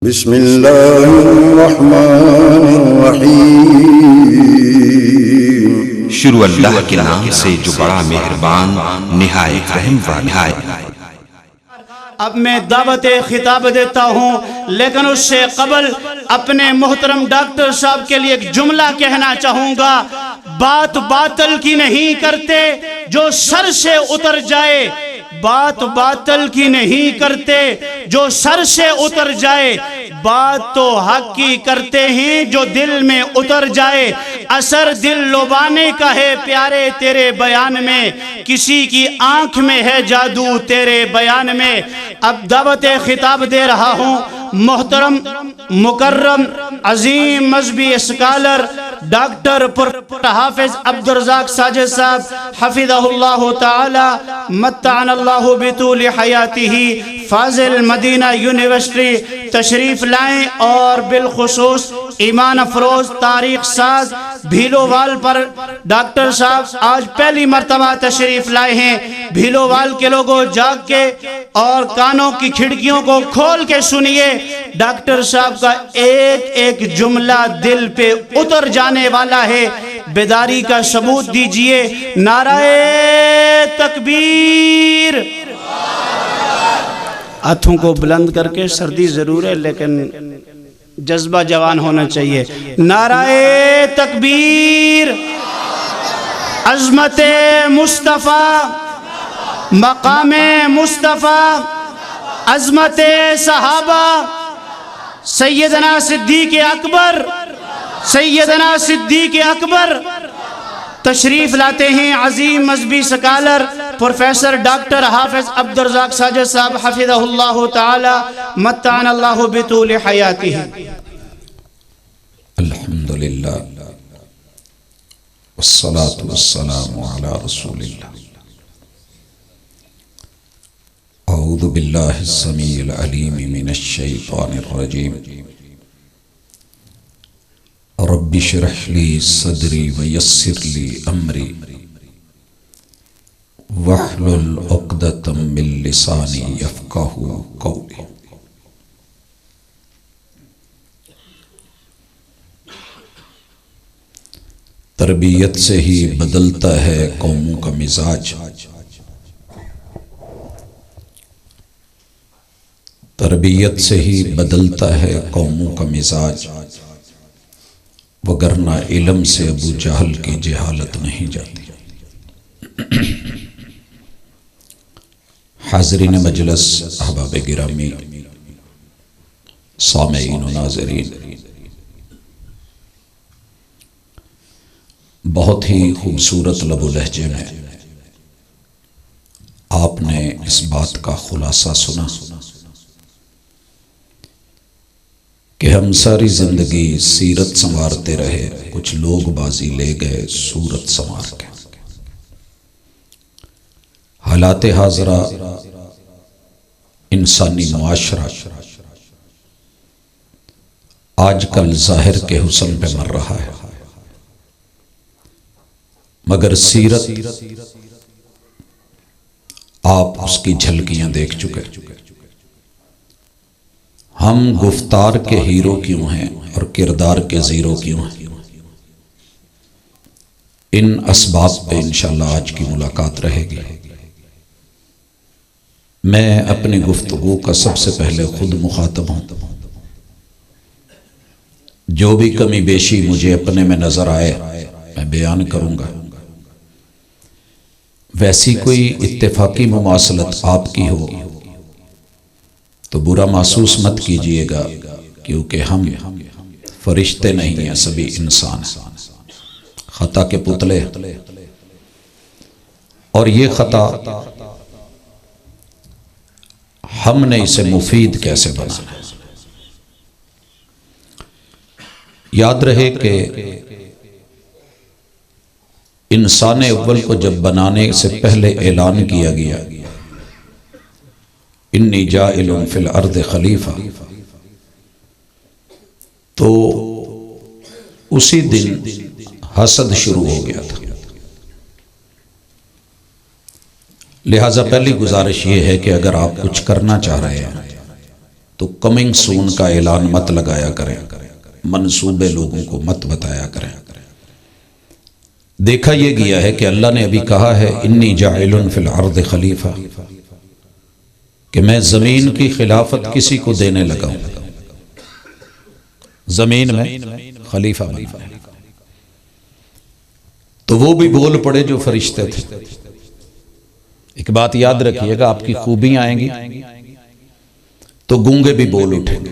बिस्मिल्लाहिर्रहमानिर्रहीम। शुरू अल्लाह के नाम से जो बड़ा मेहरबान निहायत रहम वाला है। अब मैं दावत खिताब देता हूँ, लेकिन उससे कबल अपने मोहतरम डॉक्टर साहब के लिए एक जुमला कहना चाहूँगा। बात बातल की नहीं करते जो सर से उतर जाए, बात बातल की नहीं करते जो सर से उतर जाए, बात तो हक की करते हैं जो दिल में उतर जाए। असर दिल लुभाने का है प्यारे तेरे बयान में, किसी की आंख में है जादू तेरे बयान में। अब दावत खिताब दे रहा हूँ मोहतरम मुकर्रम अजीम मजहबी स्कॉलर डॉक्टर हाफिज अब्दुल रज़ाक साजिद साहब हफिज़हुल्लाह ताला मत्ताअनल्लाहु बितूल हयातिही फाजिल मदीना यूनिवर्सिटी तशरीफ लाएं और बिलखुसूस ईमान अफरोज तारीख साज भीलोवाल पर डॉक्टर साहब आज पहली मर्तबा तशरीफ लाए हैं। भीलोवाल के लोगों जाग के और कानों की खिड़कियों को खोल के सुनिए, डॉक्टर साहब का एक एक जुमला दिल पे उतर जाने वाला है। बेदारी का सबूत दीजिए। नाराए तकबीर। हाथों को बुलंद करके, सर्दी जरूर है लेकिन जज्बा जवान होना चाहिए। नाराए तकबीर। अज़मते मुस्तफ़ा, मकामे मुस्तफ़ा, अज़मते सहाबा, सैयदना सिद्दीक़ अकबर, सैयदना सिद्दीक़ अकबर तशरीफ लाते हैं। अजीम मजहबी स्कॉलर प्रोफेसर डॉक्टर हाफिज अब्दुल रज़ाक साजिद साहब हफिज़हुल्लाह ताला मत्ताअनल्लाहु बितूल हयातिही। अल्हम्दुलिल्लाह वस्सलातु वस्सलामु अला रसूलिल्लाह। औज़ु बिल्लाहि समीइल अलीम मिनश शैतानिर रजीम। रब्बि श्रह ली सदरी व यस्सिर ली अमरी वहलुल उक़दतम मिन लिसानी यफ़क़हू क़ौली। तरबियत से ही बदलता है कौमों का मिजाज, तरबियत से ही बदलता है कौमों का मिजाज, वगरना इल्म से अबू जहल की जहालत नहीं जाती। हाज़रीन मजलिस, अहबाब गिरामी, सामईन व नाज़रीन, बहुत ही खूबसूरत लबो लहजे में आपने इस बात का खुलासा सुना कि हम सारी जिंदगी सीरत संवारते रहे, कुछ लोग बाजी ले गए सूरत संवार के। हालात हाजरा, इंसानी मुआशरा आजकल जाहिर के हुस्न पे मर रहा है, मगर सीरत आप उसकी झलकियां देख चुके। हम गुफ्तार के हीरो क्यों हैं और किरदार के जीरो क्यों हैं, इन असबाब पे इंशाअल्लाह आज की मुलाकात रहेगी। मैं अपनी गुफ्तगू का सबसे पहले खुद मुखातब हूं। जो भी कमी बेशी मुझे अपने में नजर आए मैं बयान करूंगा। वैसी कोई इत्तेफाकी मुमासलत आपकी हो तो बुरा महसूस मत कीजिएगा, क्योंकि हम फरिश्ते नहीं हैं, सभी इंसान हैं, खता के पुतले। और ये खता हमने इसे मुफीद कैसे बनाना है। याद रहे कि इंसान अव्वल को जब बनाने से पहले ऐलान किया गया, इन्नी जाइलुन फिल अर्द खलीफा, तो उसी दिन हसद शुरू हो गया था। लिहाजा पहली गुजारिश ये है कि अगर आप कुछ करना चाह रहे हैं तो कमिंग सून का ऐलान मत लगाया करें, मंसूबे लोगों को मत बताया करें। देखा यह गया है कि अल्लाह ने अभी कहा है इन्नी जाइलुन फिल अर्द खलीफा, कि मैं जमीन की खिलाफत किसी को देने लगा हूं, जमीन में खलीफा बना। तो वो भी बोल पड़े जो फरिश्ते थे। एक बात याद रखिएगा, आपकी खूबियां आएंगी तो गूंगे भी बोल उठेंगे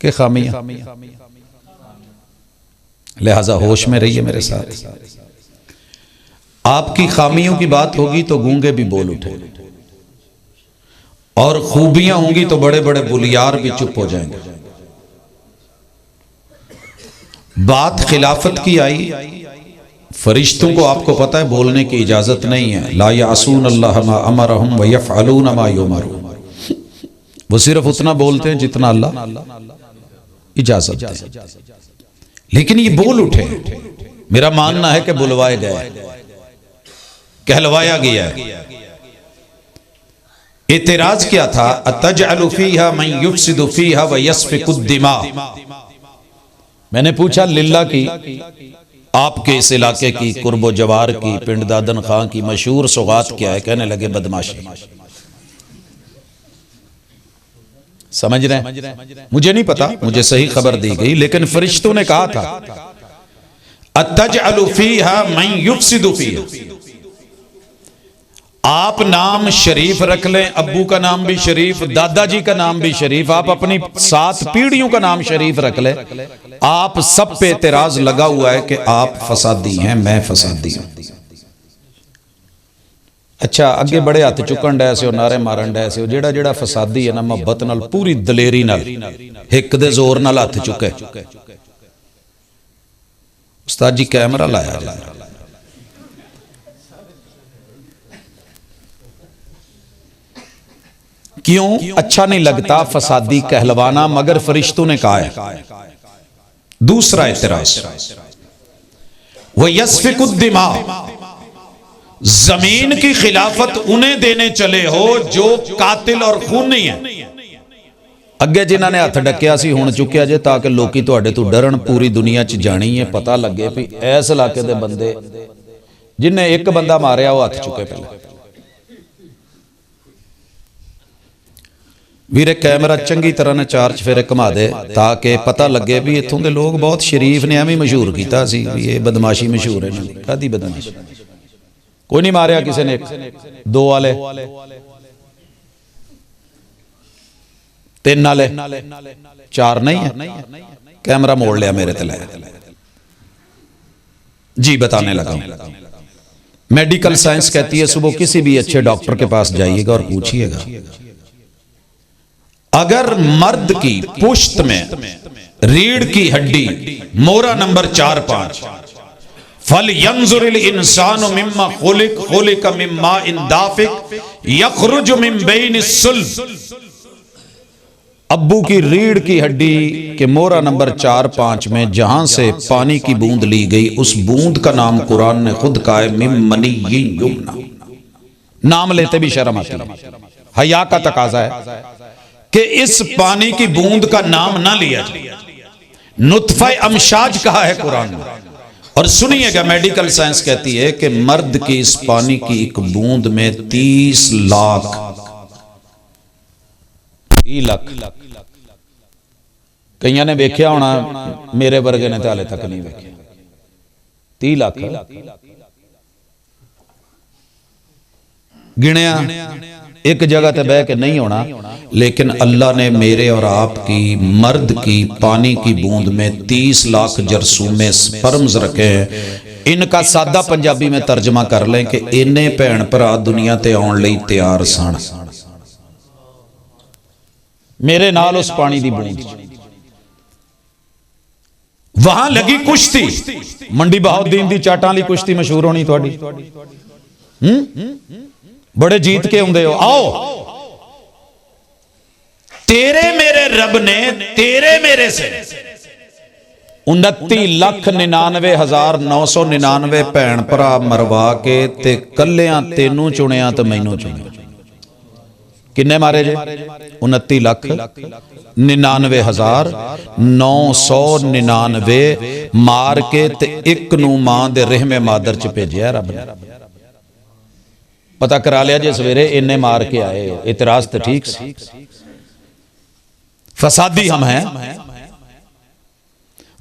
कि खामियां, लिहाजा होश में रहिए मेरे साथ। आपकी खामियों की बात होगी तो गूंगे भी बोल उठेंगे, और खूबियां होंगी तो बड़े बड़े बुलियार भी चुप हो जाएंगे। बात खिलाफत की आई, फरिश्तों को आपको पता है बोलने की इजाजत नहीं है। ला यासून अल्लाह मा अमरहुम व यफअलून मा युमरून, वो सिर्फ उतना बोलते हैं जितना अल्लाह इजाजत दे। लेकिन ये बोल उठे, मेरा मानना है कि बुलवाए गए, कहलवाया गया है। एतराज क्या था, अतजअलु फीहा मन युफ्सिदु फीहा व यस्फिकु दिमा। मैंने पूछा लिल्ला की, आपके इस इलाके की, कुर्बो जवार की, पिंड दादन खां की मशहूर सौगात क्या है? कहने लगे बदमाशी। समझ रहे हैं? मुझे नहीं पता, मुझे सही खबर दी गई, लेकिन फरिश्तों ने कहा था अतजअलु फीहा मन युफ्सिदु फीहा। आप नाम शरीफ रख लें, अब्बू का नाम भी शरीफ, दादाजी का नाम भी शरीफ, आप अपनी 7 पीढ़ियों का नाम शरीफ रख लें, आप सब पे एतराज लगा हुआ है कि आप फसादी हैं, मैं फसादी हूं। अच्छा, अगे बड़े हथ चुकन डै से, नारे मारन डै से, जेड़ा जेड़ा फसादी है ना, मोहब्बत नाल, पूरी दलेरी नाल, हिक दे जोर नाल हथ चुके। उस्ताद जी कैमरा लाया, क्यों? अच्छा नहीं लगता फसादी कहलवाना, मगर फरिश्तों ने कहा है। दूसरा एतराज, वह यस्फिकुद दिमा, जमीन की खिलाफत उन्हें देने चले हो जो कातिल और खूनी है। अगे जिन्होंने ने हथ डकिया सी हुण चुकिया जे, ताकि लोकी तुहाडे तो डरन, पूरी दुनिया च जानी है, पता लगे भी इस इलाके दे बंदे, जिन्हें एक बंदा मारिया वो हथ चुके। पहले वीरे कैमरा चंगी तरह ने 4 चफेरे घुमा दे, ताकि पता लगे भी इत्थों के लोग बहुत शरीफ ने। एवं मशहूर किया सी ये बदमाशी मशहूर है। कादी बदमाशी? कोई नहीं मारिया किसी ने, 2 वाले, 3 वाले, 4 नहीं है। कैमरा मोड़ लिया मेरे तले जी, बताने लगा। मेडिकल साइंस कहती है सुबह किसी भी अच्छे डॉक्टर के पास जाइएगा और पूछिएगा, अगर मर्द की पुश्त में रीढ़ की हड्डी मोरा नंबर 4-5, फल यंजुरिल इंसानु मिम्मा खुलिक खुलिक मिम्मा इन दाफिक यखरुज मिन बैनिस सुल्ब। अब्बू की रीढ़ की हड्डी के मोरा नंबर 4-5 में जहां से पानी की बूंद ली गई, उस बूंद का नाम कुरान ने खुद कहा है, मिम मनिय्यिन युमना। नाम लेते भी शर्म आती है, हया का तकाजा है कि इस पानी की बूंद का नाम ना लिया जाए। नुत्फा अमशाज कहा है कुरान में। और सुनिएगा, मेडिकल साइंस कहती है कि मर्द की इस पानी की एक बूंद में 30 लाख कईयां ने वेख्या होना, मेरे वर्गे ने तो हाले तक नहीं वेख्या। 30 लाख गिणिया एक जगह ते बह के नहीं होना, लेकिन अल्लाह ने मेरे और आपकी मर्द की पानी की बूंद में 30 लाख जरसूमे स्पर्म्स रखे हैं। इनका सादा पंजाबी में तर्जमा कर लें कि इन्ने भैन भरा दुनिया ते आउण लई तैयार सन मेरे नाल उस पानी दी बूंद। वहां लगी कुश्ती, मंडी बहाउद्दीन दी चाटां ली कुश्ती मशहूर होनी तुहाडी। बड़े जीत के आउंदे हो, आओ तेरे मेरे रब ने तेरे मेरे से 29,99,999 भैन भरा मरवा के ते कल्लियां तेनू चुनिया तो मैनू चुनिया। किन्ने मारे जे 29,99,999 मार के ते एक नू मां दे रहमे मादर च भेजिया रब ने। पता करा लिया जे सवेरे इन्ने मार के आए हो, इतराज तो ठीक सी। फसादी हम हैं।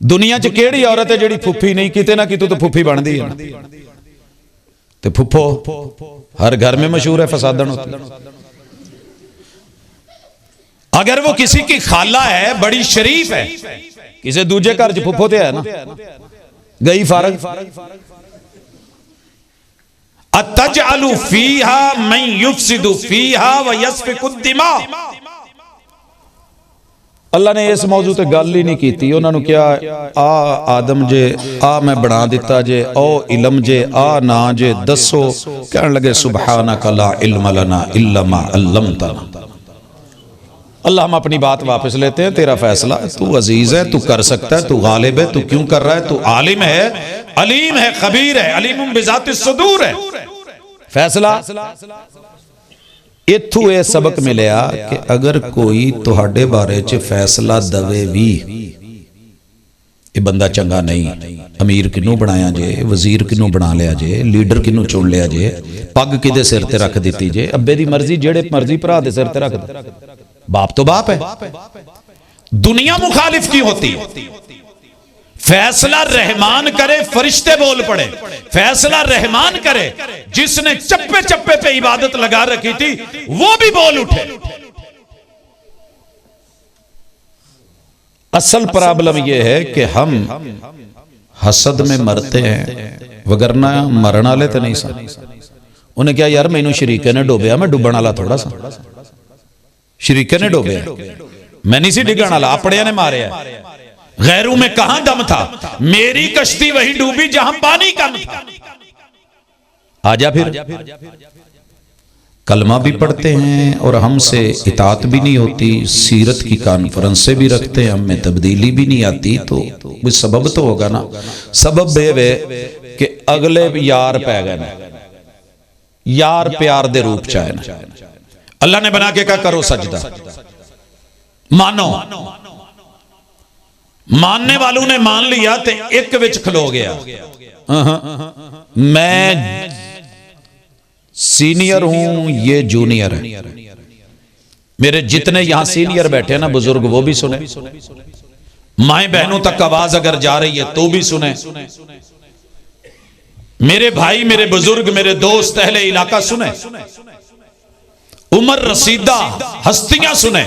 दुनिया च केड़ी औरत है जिहड़ी फुफी नहीं, किते ना कितों तो फुफी बनती है। ते फुफो हर घर में मशहूर है फसादन होती। अगर वो किसी की खाला है, बड़ी शरीफ है, किसी दूजे घर च फुफो ते है ना, गई फारग। अतजअलु फीहा मन युफसिदु फीहा व यस्फिकु दिमा। अल्लाह ने इस मौजू ते गल ही नहीं की। उन्होंने क्या आ आदम जे, आ मैं बना दिता जे, ओ इलम जे, आ ना जे, दसो। कहने लगे सुबहानका ला इल्म लना इल्ला मा अल्लमतना। अल्लाह हम अपनी बात वापस लेते हैं, तेरा फैसला, तू अजीज है, तू कर सकता है, तू गालिब है, तू क्यों कर रहा है, तू आलिम है, अलीम है, खबीर है, अलीमुम बिज़ातिस सुदूर है। फैसला इथों यह सबक मिलया कि अगर कोई तुहाडे बारे च फैसला दवे भी, ये बंदा चंगा नहीं, अमीर किनू बनाया जे, वजीर किनू बना लिया जे, लीडर किनू चुन लिया जे, पग किदे सिर ते रख दी जे, अब्बे दी मर्जी जेड़े मर्जी भरा दे सिर ते रख दे। बाप तो बाप है। दुनिया मुखालिफ की होती है। फैसला रहमान करे, फरिश्ते बोल पड़े। फैसला रहमान करे, जिसने चप्पे चप्पे पे इबादत लगा रखी थी वो भी बोल उठे। असल प्रॉब्लम यह है कि हम हसद में मरते हैं, वगरना मरण वाले तो नहीं सा। उन्हें क्या यार मैनू शरीके ने डोबिया, मैं डुबण वाला थोड़ा सा। शरीके ने डोबिया, मैं नहीं सी डिगण वाला, अपने ने मारे। गैरों में कहां दम था, मेरी कश्ती वहीं डूबी जहां पानी कम था। आजा फिर। कलमा भी पढ़ते हैं और हमसे इताअत भी नहीं होती, सीरत की कॉन्फ्रेंस से भी रखते हैं, हमें तब्दीली भी नहीं आती। तो कोई सबब तो होगा ना। सबब वे कि अगले यार पै गए ना, यार प्यार दे रूप च आए ना। अल्लाह ने बना के क्या करो सजदा, मानो। मानने वालों ने मान लिया तो एक विच खलो गया। मैं सीनियर हूं, ये जूनियर है। मेरे जितने यहां सीनियर बैठे हैं ना बुजुर्ग, वो भी सुने। माए बहनों तक आवाज अगर जा रही है तो भी सुने। मेरे भाई, मेरे बुजुर्ग, मेरे दोस्त, अहले इलाका सुने। उमर रसीदा हस्तियां सुने,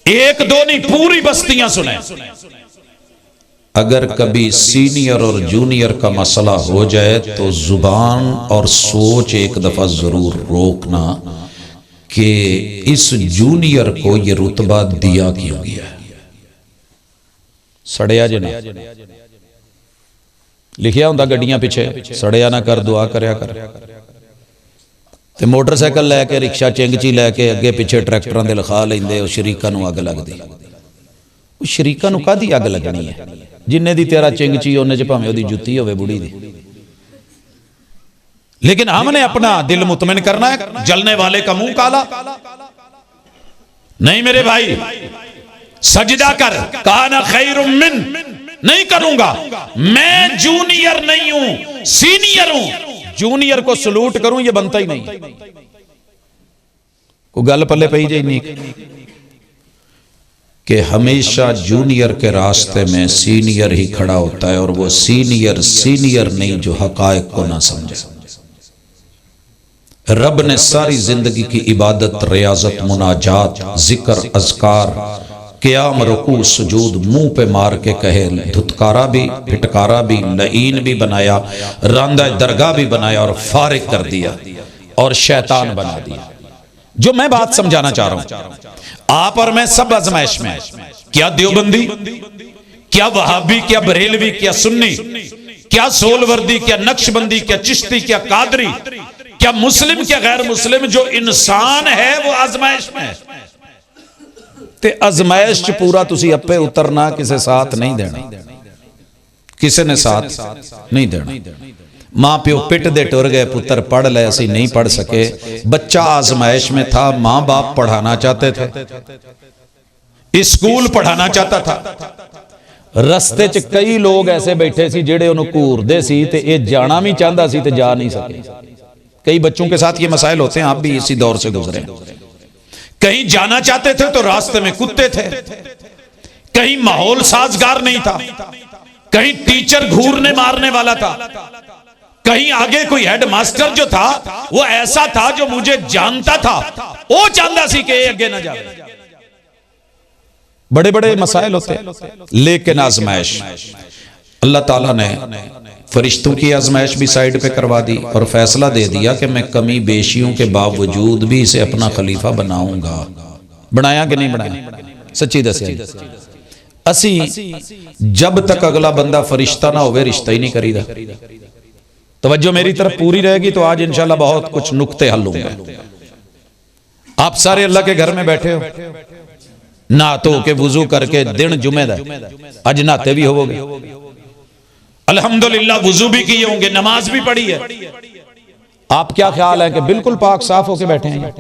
एक दो नहीं पूरी बस्तियां सुने। अगर कभी सीनियर और जूनियर का मसला हो जाए तो जुबान और सोच एक दफा जरूर रोकना कि इस जूनियर को यह रुतबा दिया क्यों गया। सड़िया जे ना लिखिया हुंदा गड्डियां पिछे, सड़िया ना कर, दुआ करया कर। ते मोटरसाइकिल लैके, रिक्शा चिंगची लैके अगे पिछे ट्रैक्टरां दे लिखा लेंदे, शरीकां नूं अग लगदी। शरीकां नूं कादी अग लगनी है? जिन्ने दी तेरा चिंगची उन्ने च भावें ओदी जुत्ती होवे बुढ़ी दी। लेकिन हमने अपना दिल मुतमिन करना है, जलने वाले का मुंह काला नहीं। मेरे भाई सजदा कर, काना खैरुम मिन, नहीं करूंगा। मैं जूनियर नहीं हूं, सीनियर हूं। जूनियर को सलूट करूं ये बनता ही नहीं। को गल पल्ले पई जाए नहीं कि हमेशा जूनियर के रास्ते में सीनियर ही खड़ा होता है, और वो सीनियर सीनियर नहीं जो हकायक को ना समझे। रब ने सारी जिंदगी की इबादत, रियाजत, मुनाजात, जिक्र, अज़कार, क़याम, रुकू, सुजूद मुंह पे मार के कहे, धुतकारा भी, फिटकारा भी, लईन भी बनाया, रांदा दरगाह भी बनाया और फारिग कर दिया और शैतान बना दिया। जो मैं बात समझाना चाह रहा हूं, आप और मैं सब आजमाइश में। क्या देवबंदी, क्या वहाबी, क्या बरेलवी, क्या सुन्नी, क्या सोलवर्दी, क्या नक्शबंदी, क्या चिश्ती, क्या कादरी, क्या मुस्लिम, क्या गैर मुस्लिम, जो इंसान है वो आजमाइश में। ते आजमाइश च पूरा तुसी अपे उतरना, किसे साथ नहीं देना, किसी ने साथ नहीं देना। माँ प्यो पिट दे टुर गए, पुत्र पढ़ ले, असी नहीं पढ़ सके। बच्चा आजमाइश में था, माँ बाप पढ़ाना चाहते थे, स्कूल पढ़ाना चाहता था। रस्ते च कई लोग ऐसे बैठे सी जेड़े उन्होंने घूरदे सी ते ये जाना भी चाहता सी ते जा नहीं सके। कई बच्चों के साथ ये मसाइल होते हैं, आप भी इसी दौर से गुजरे। कहीं जाना चाहते थे तो रास्ते में कुत्ते थे, कहीं माहौल साजगार नहीं था, कहीं टीचर घूरने मारने वाला था, कहीं आगे कोई हेडमास्टर जो था वो ऐसा था जो मुझे जानता था, वो चाहता सी कि आगे ना जाए। बड़े बड़े मसाइल होते हैं। लेकिन आजमाइश अल्लाह ताला ने फरिश्तों की आजमाइश भी साइड पे करवा दी और फैसला दे दिया कि मैं कमी बेशियों के बावजूद भी इसे अपना खलीफा बनाऊंगा। बनाया कि नहीं बनाया? सच्ची दसिया, असी जब तक अगला बंदा फरिश्ता ना होवे रिश्ता ही नहीं करीदा। तवज्जो मेरी तरफ पूरी रहेगी तो आज इंशाल्लाह बहुत कुछ नुक्ते हल होंगे। आप सारे अल्लाह के घर में बैठे हो, नहा धो के वुजू करके, दिन जुमे दा अज नहाते भी होवोगे, अल्हम्दुलिल्लाह वुजू भी किए होंगे, नमाज भी पढ़ी है। आप क्या ख्याल है कि बिल्कुल पाक साफ होके बैठे हैं?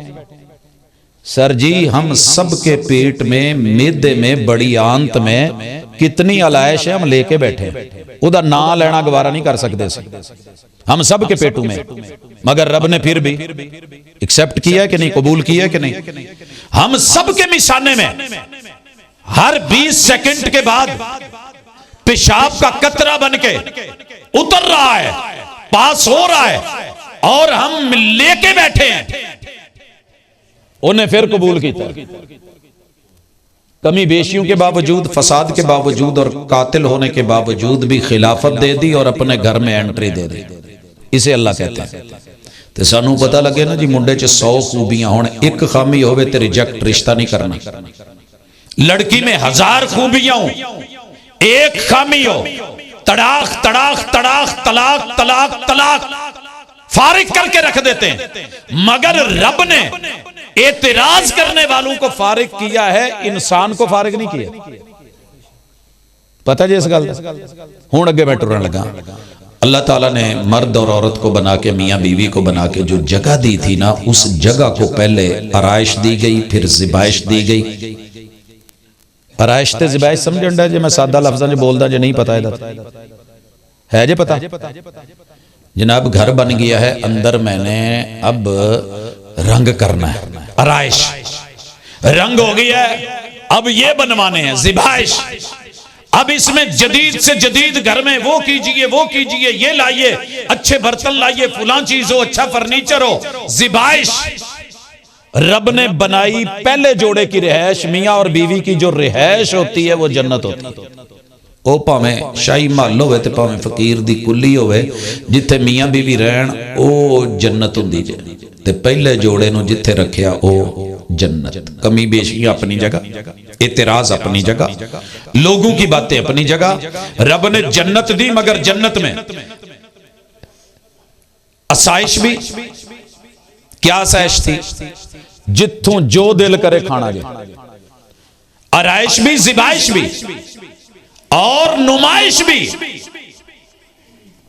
सर जी, हम सबके पेट में, मेदे में, बड़ी आंत में कितनी अलाइश है, हम लेके बैठे हैं। उदा ना लेना गवारा नहीं कर सकते हम सब के पेटों में, मगर रब ने फिर भी एक्सेप्ट किया है कि नहीं, कबूल किया है कि नहीं? हम सब के मिसाने में हर 20 सेकंड के बाद पेशाब का कतरा बन के उतर रहा है, पास हो रहा है, और हम लेके बैठे हैं। उन्हें फिर कबूल किया। कमी बेशियों के बावजूद, फसाद के बावजूद और कातिल होने के बावजूद भी खिलाफत दे दी और अपने घर में एंट्री दे दी। इसे अल्लाह कहते हैं। तो सानू पता लगे ना जी, मुंडे च 100 खूबियां होण, एक खामी होवे ते रिजेक्ट, रिश्ता नहीं करना। लड़की में 1000 खूबियां हो, एक खामी हो, तड़ाक तड़ाक तड़ाक, तलाक तलाक तलाक, फारिग करके रख देते हैं। मगर रब ने एतराज करने वालों को फारिग किया है, इंसान को फारिग नहीं किया। पता जी इस गल? हुण अगे मैं टुरन लगा। अल्लाह ताला ने मर्द और औरत को बना के, मियाँ बीवी को बना के जो जगह दी थी ना, उस जगह को पहले आराइश दी गई, फिर ज़िबाइश दी गई। आराइश ते ज़िबाइश समझण दा जे मैं सादा लफ्ज़ां च बोलदा जे नहीं पता है जे पता? जनाब घर बन गया है, अंदर मैंने अब रंग करना है, आराइश रंग हो गया है, अब ये बनवाने हैं ज़िबाइश। अब इसमें जदीद से जदीद घर में वो कीजिए, ये लाइए, अच्छे बर्तन लाइए, फुला चीज हो, अच्छा फर्नीचर हो, ज़िबाइश। रब ने बनाई पहले जोड़े की रिहायश, मियाँ और बीवी की जो रिहायश होती है वो जन्नत होती है। ओ भावें शाही महल होवे ते भावें फकीर दी कुली होवे, जिथे मियाँ बीवी रहन ओ जन्नत हुंदी जे, ते पहले जोड़े नूं जिथे रखिया ओ जन्नत। कमी बेशियां अपनी जगह, एतराज अपनी जगह, लोगों की बातें अपनी जगह। रब ने जन्नत दी, मगर जन्नत में आसाइश भी। क्या आसाइश थी? जिथों जो दिल करे खाना जे, आराइश भी, ज़िबाइश भी, और नुमाइश भी,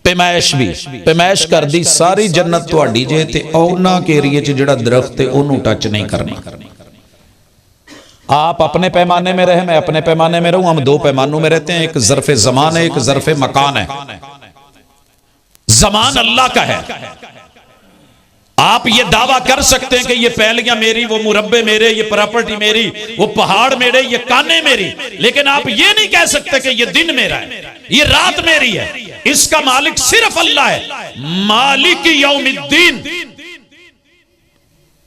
पैमाइश भी। पैमाइश कर दी सारी जन्नत तुहाडी जे, ते औना के एरिए च जिहड़ा दरख्त है ओनू टच नहीं करना। आप अपने पैमाने में रहे, मैं अपने पैमाने में रहूं, हम दो पैमानों में रहते हैं। एक ज़र्फ़े ज़मान है, एक ज़र्फ़े मकान है। ज़मान अल्लाह का है। आप ये दावा कर सकते हैं कि ये पहलियां मेरी, वो मुरब्बे मेरे, ये प्रॉपर्टी मेरी, वो पहाड़ मेरे, ये काने मेरी, लेकिन आप ये नहीं कह सकते कि ये दिन मेरा है, ये रात मेरी है। इसका मालिक सिर्फ अल्लाह है, मालिक यौमिद्दीन।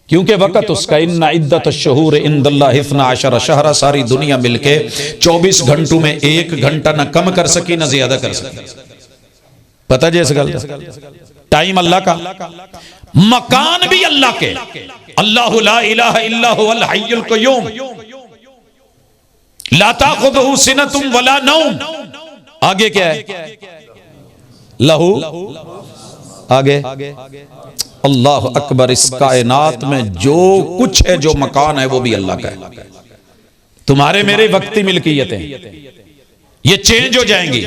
क्योंकि वक़्त उसका, इन्ना इद्दत अश-शुहूर इंदल्लाह 12 शहरा, सारी दुनिया मिलके 24 घंटों में 1 घंटा न कम कर सकी न ज्यादा कर सकी। पता जी इस गल? टाइम अल्लाह का, मकान भी अल्लाह के। अल्लाहु ला इलाहा इल्ला हुवल हय्युल क़य्यूम, ला ताख़ुज़ुहु सिनतुन वला नौम। आगे क्या है? लहू, आगे अल्लाह अकबर। इस कायनात में जो कुछ है, जो मकान है, वो भी अल्लाह का है। तुम्हारे मेरे वक्ती मिल्कियतें ये चेंज हो जाएंगी,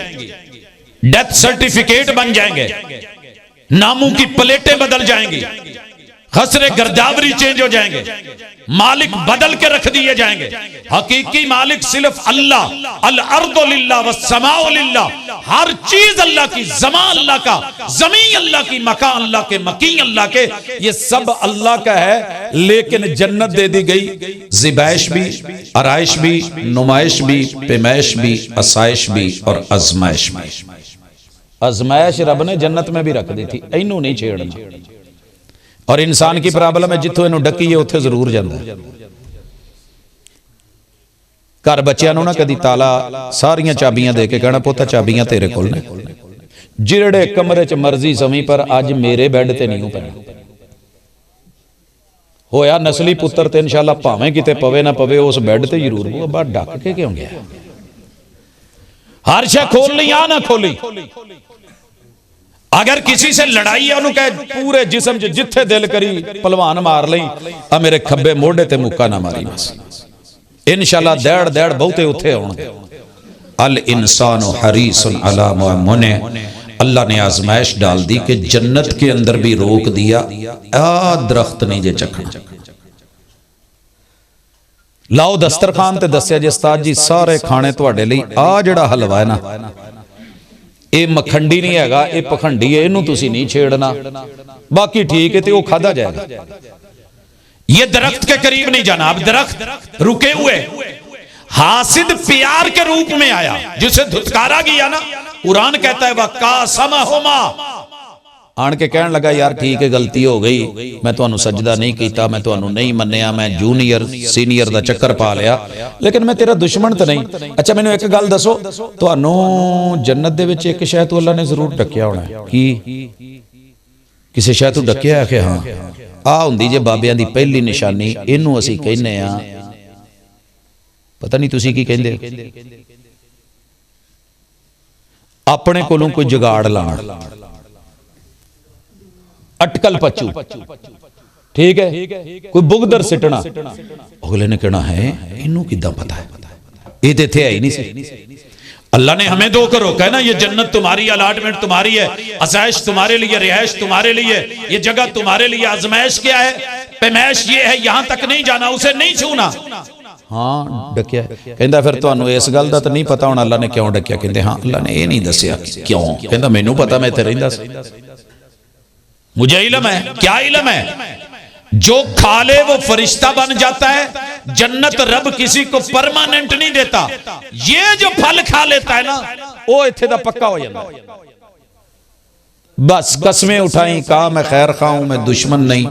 डेथ सर्टिफिकेट बन जाएंगे, नामों की प्लेटें बदल जाएंगी, खसरे गर्दावरी चेंज हो जाएंगे, मालिक बदल के रख दिए जाएंगे। हकीकी मालिक सिर्फ अल्लाह, अल अर्दु लिल्लाह व समाउ लिल्लाह, हर चीज अल्लाह की, जमा अल्लाह का, जमीन अल्लाह की, मकान अल्लाह के, मकीन अल्लाह के, ये सब अल्लाह का है। लेकिन जन्नत दे दी गई, ज़िबाइश भी, आराइश भी, नुमाइश भी, पैमाइश भी, आसाइश भी और आजमाइश भी। आजमाइश रब ने जन्नत में भी रख दी थी, इनू नहीं छेड़ना। और इंसान की प्रॉब्लम है, जिथों इनू डकी है उत्थे जरूर जाता है। घर बच्चों ना कदी ताला सारियां चाबियां दे के कहना पुत्त चाबियां तेरे कोल ने, जिहड़े कमरे च मर्जी समी पर अज मेरे बैड ते नहीं पैना। होया नस्ली पुत्र ते इंशाअल्लाह भावें किते पवे ना पवे उस बैड ते जरूर वो बाहर डक के क्यों गया। हर शय खोल ली आ ना खोली। अगर किसी से लड़ाई है उन्होंने कहे पूरे जिस्म च जिथे दिल करी पलवान मार लई, आ मेरे खब्बे मोढ़े ते मुक्का ना मारी बस। इंशाअल्लाह दैड़ दैड़ बहुते उथे आउणगे। अल इंसानु हरीसन अला मुने, अल्लाह ने आजमाइश डाल दी कि जन्नत के अंदर भी रोक दिया, आ दरख्त नहीं जे चखना। लाओ दस्तरखान ते दस्या जी उस्ताद जी सारे खाने तुहाडे लई, आ जिहड़ा हलवा है ना ये मखंडी नहीं हैगा, ये पखंडी है, इनू तुसी नहीं छेड़ना, बाकी ठीक है तो वो खादा जाएगा। ये दरख्त के करीब नहीं जाना। अब दरख्त रुके हुए, हासिद प्यार के रूप में आया, जिसे धुतकारा गया ना, कुरान कहता है वकासमहुमा, आन के कहने लगा यार ठीक है गलती हो गई, मैं तुहानू सजदा नहीं किया, मैं तुहानू नहीं मन्निया, मैं जूनियर सीनियर दा चक्कर पा लिया, लेकिन मैं तेरा दुश्मन तो नहीं। अच्छा मैनू एक गल दसो, तुहानू जन्नत दे विच एक शय तो अल्लाह ने जरूर डकिया होना है, की किसी शय तो डकिया है कि हाँ आ हुंदी जे बाबियां दी पहली निशानी, इनू असीं कहने आ, पता नहीं तुसीं की कहंदे, अपने कोलों कोई जुगाड़ लाना, अटकल पचू, ठीक है, कोई बुगदर सिटना। अगले ने कहना है इनू किदा पता है, ये तो इत्थे है ही नहीं सी। अल्लाह ने हमें दो को रोका है ना, ये जन्नत तुम्हारी, अलॉटमेंट तुम्हारी है, आसाइश तुम्हारे लिए, रिहाइश तुम्हारे लिए, ये जगह तुम्हारे लिए। आजमाइश क्या है, पैमाइश ये है, यहां तक नहीं जाना, उसे नहीं छूना। हाँ डकिया, कहता फिर तुहानू इस गल दा तो नहीं पता हुण अल्लाह ने क्यों डकिया। कहते हाँ अल्लाह ने ये नहीं दसिया क्यों। कहता मैनू पता, मैं इत्थे रहिंदा सी, मुझे इल्म है। क्या इल्म है? जो खा ले वो फरिश्ता बन जाता है। जन्नत रब किसी को परमानेंट नहीं देता। ये जो फल खा लेता है ना वो इत्थे दा पक्का हो जाता है। बस कसमें उठाई, कहा मैं खैर खाऊं, मैं दुश्मन नहीं।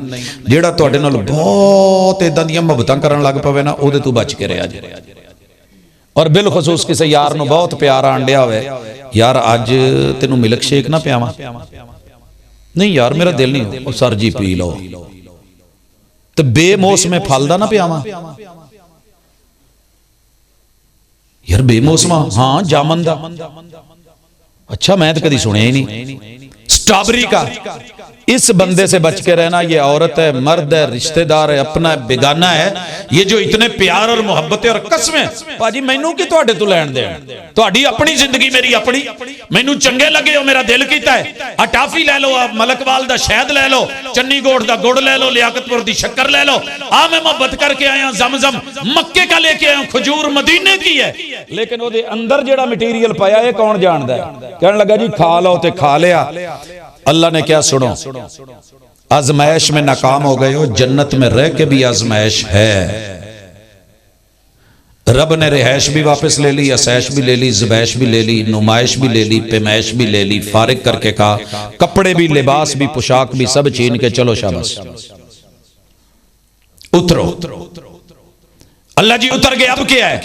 जेड़ा तुहाडे नाल बहुत इदां दियां मुहब्बतां करन लग पवे ना, ओदे तों बच के रहा जे। और बिलखसूस किसी यार नूं बहुत प्यार आंडिया होवे, यार अज तेनू मिल्क शेक ना पियावां, नहीं यार मेरा दिल नहीं हो, सर जी पी लो। तो बेमौसमे फल दा ना पियावां, यार बेमौसमा, हाँ जामन दा। अच्छा मैं तो कभी सुनिया ही नहीं। स्ट्रॉबेरी का, इस बंदे से बच के रहना। ये औरत है, मर्द है, रिश्तेदार है, अपना बेगाना है। ये जो इतने प्यार और मोहब्बत और कसमें, भाजी मैनू की तुहाडे तो लैण देण, तुहाडी अपनी जिंदगी मेरी अपनी। मैनू चंगे लगे हो, मेरा दिल कीता है। आ टाफी ले लो, आ मलकवाल दा शहद ले लो, चन्नीगोड़ दा गुड़ ले लो, लियाकतपुर दी शक्कर ले लो। आ मैं मोहब्बत करके आया ज़मज़म मक्के का लेके आया, खजूर मदीने की है। लेकिन ओदे अंदर जेड़ा मटीरियल पाया है कौन जानदा है। कहने लगा जी खा लो, ते खा लिया। अल्लाह ने क्या, सुनो, आजमाइश में नाकाम हो गए हो, जन्नत में रह के भी आजमाइश है। रब ने रिहाइश भी वापस ले ली, आसाइश भी ले ली, ज़ुबैश भी ले ली, नुमाइश भी ले ली, पैमाइश भी ले ली। फारिग करके कहा कपड़े भी, लिबास भी, पोशाक भी सब छीन के चलो शाबाश उतरो। अल्लाह जी उतर गए। अब क्या है?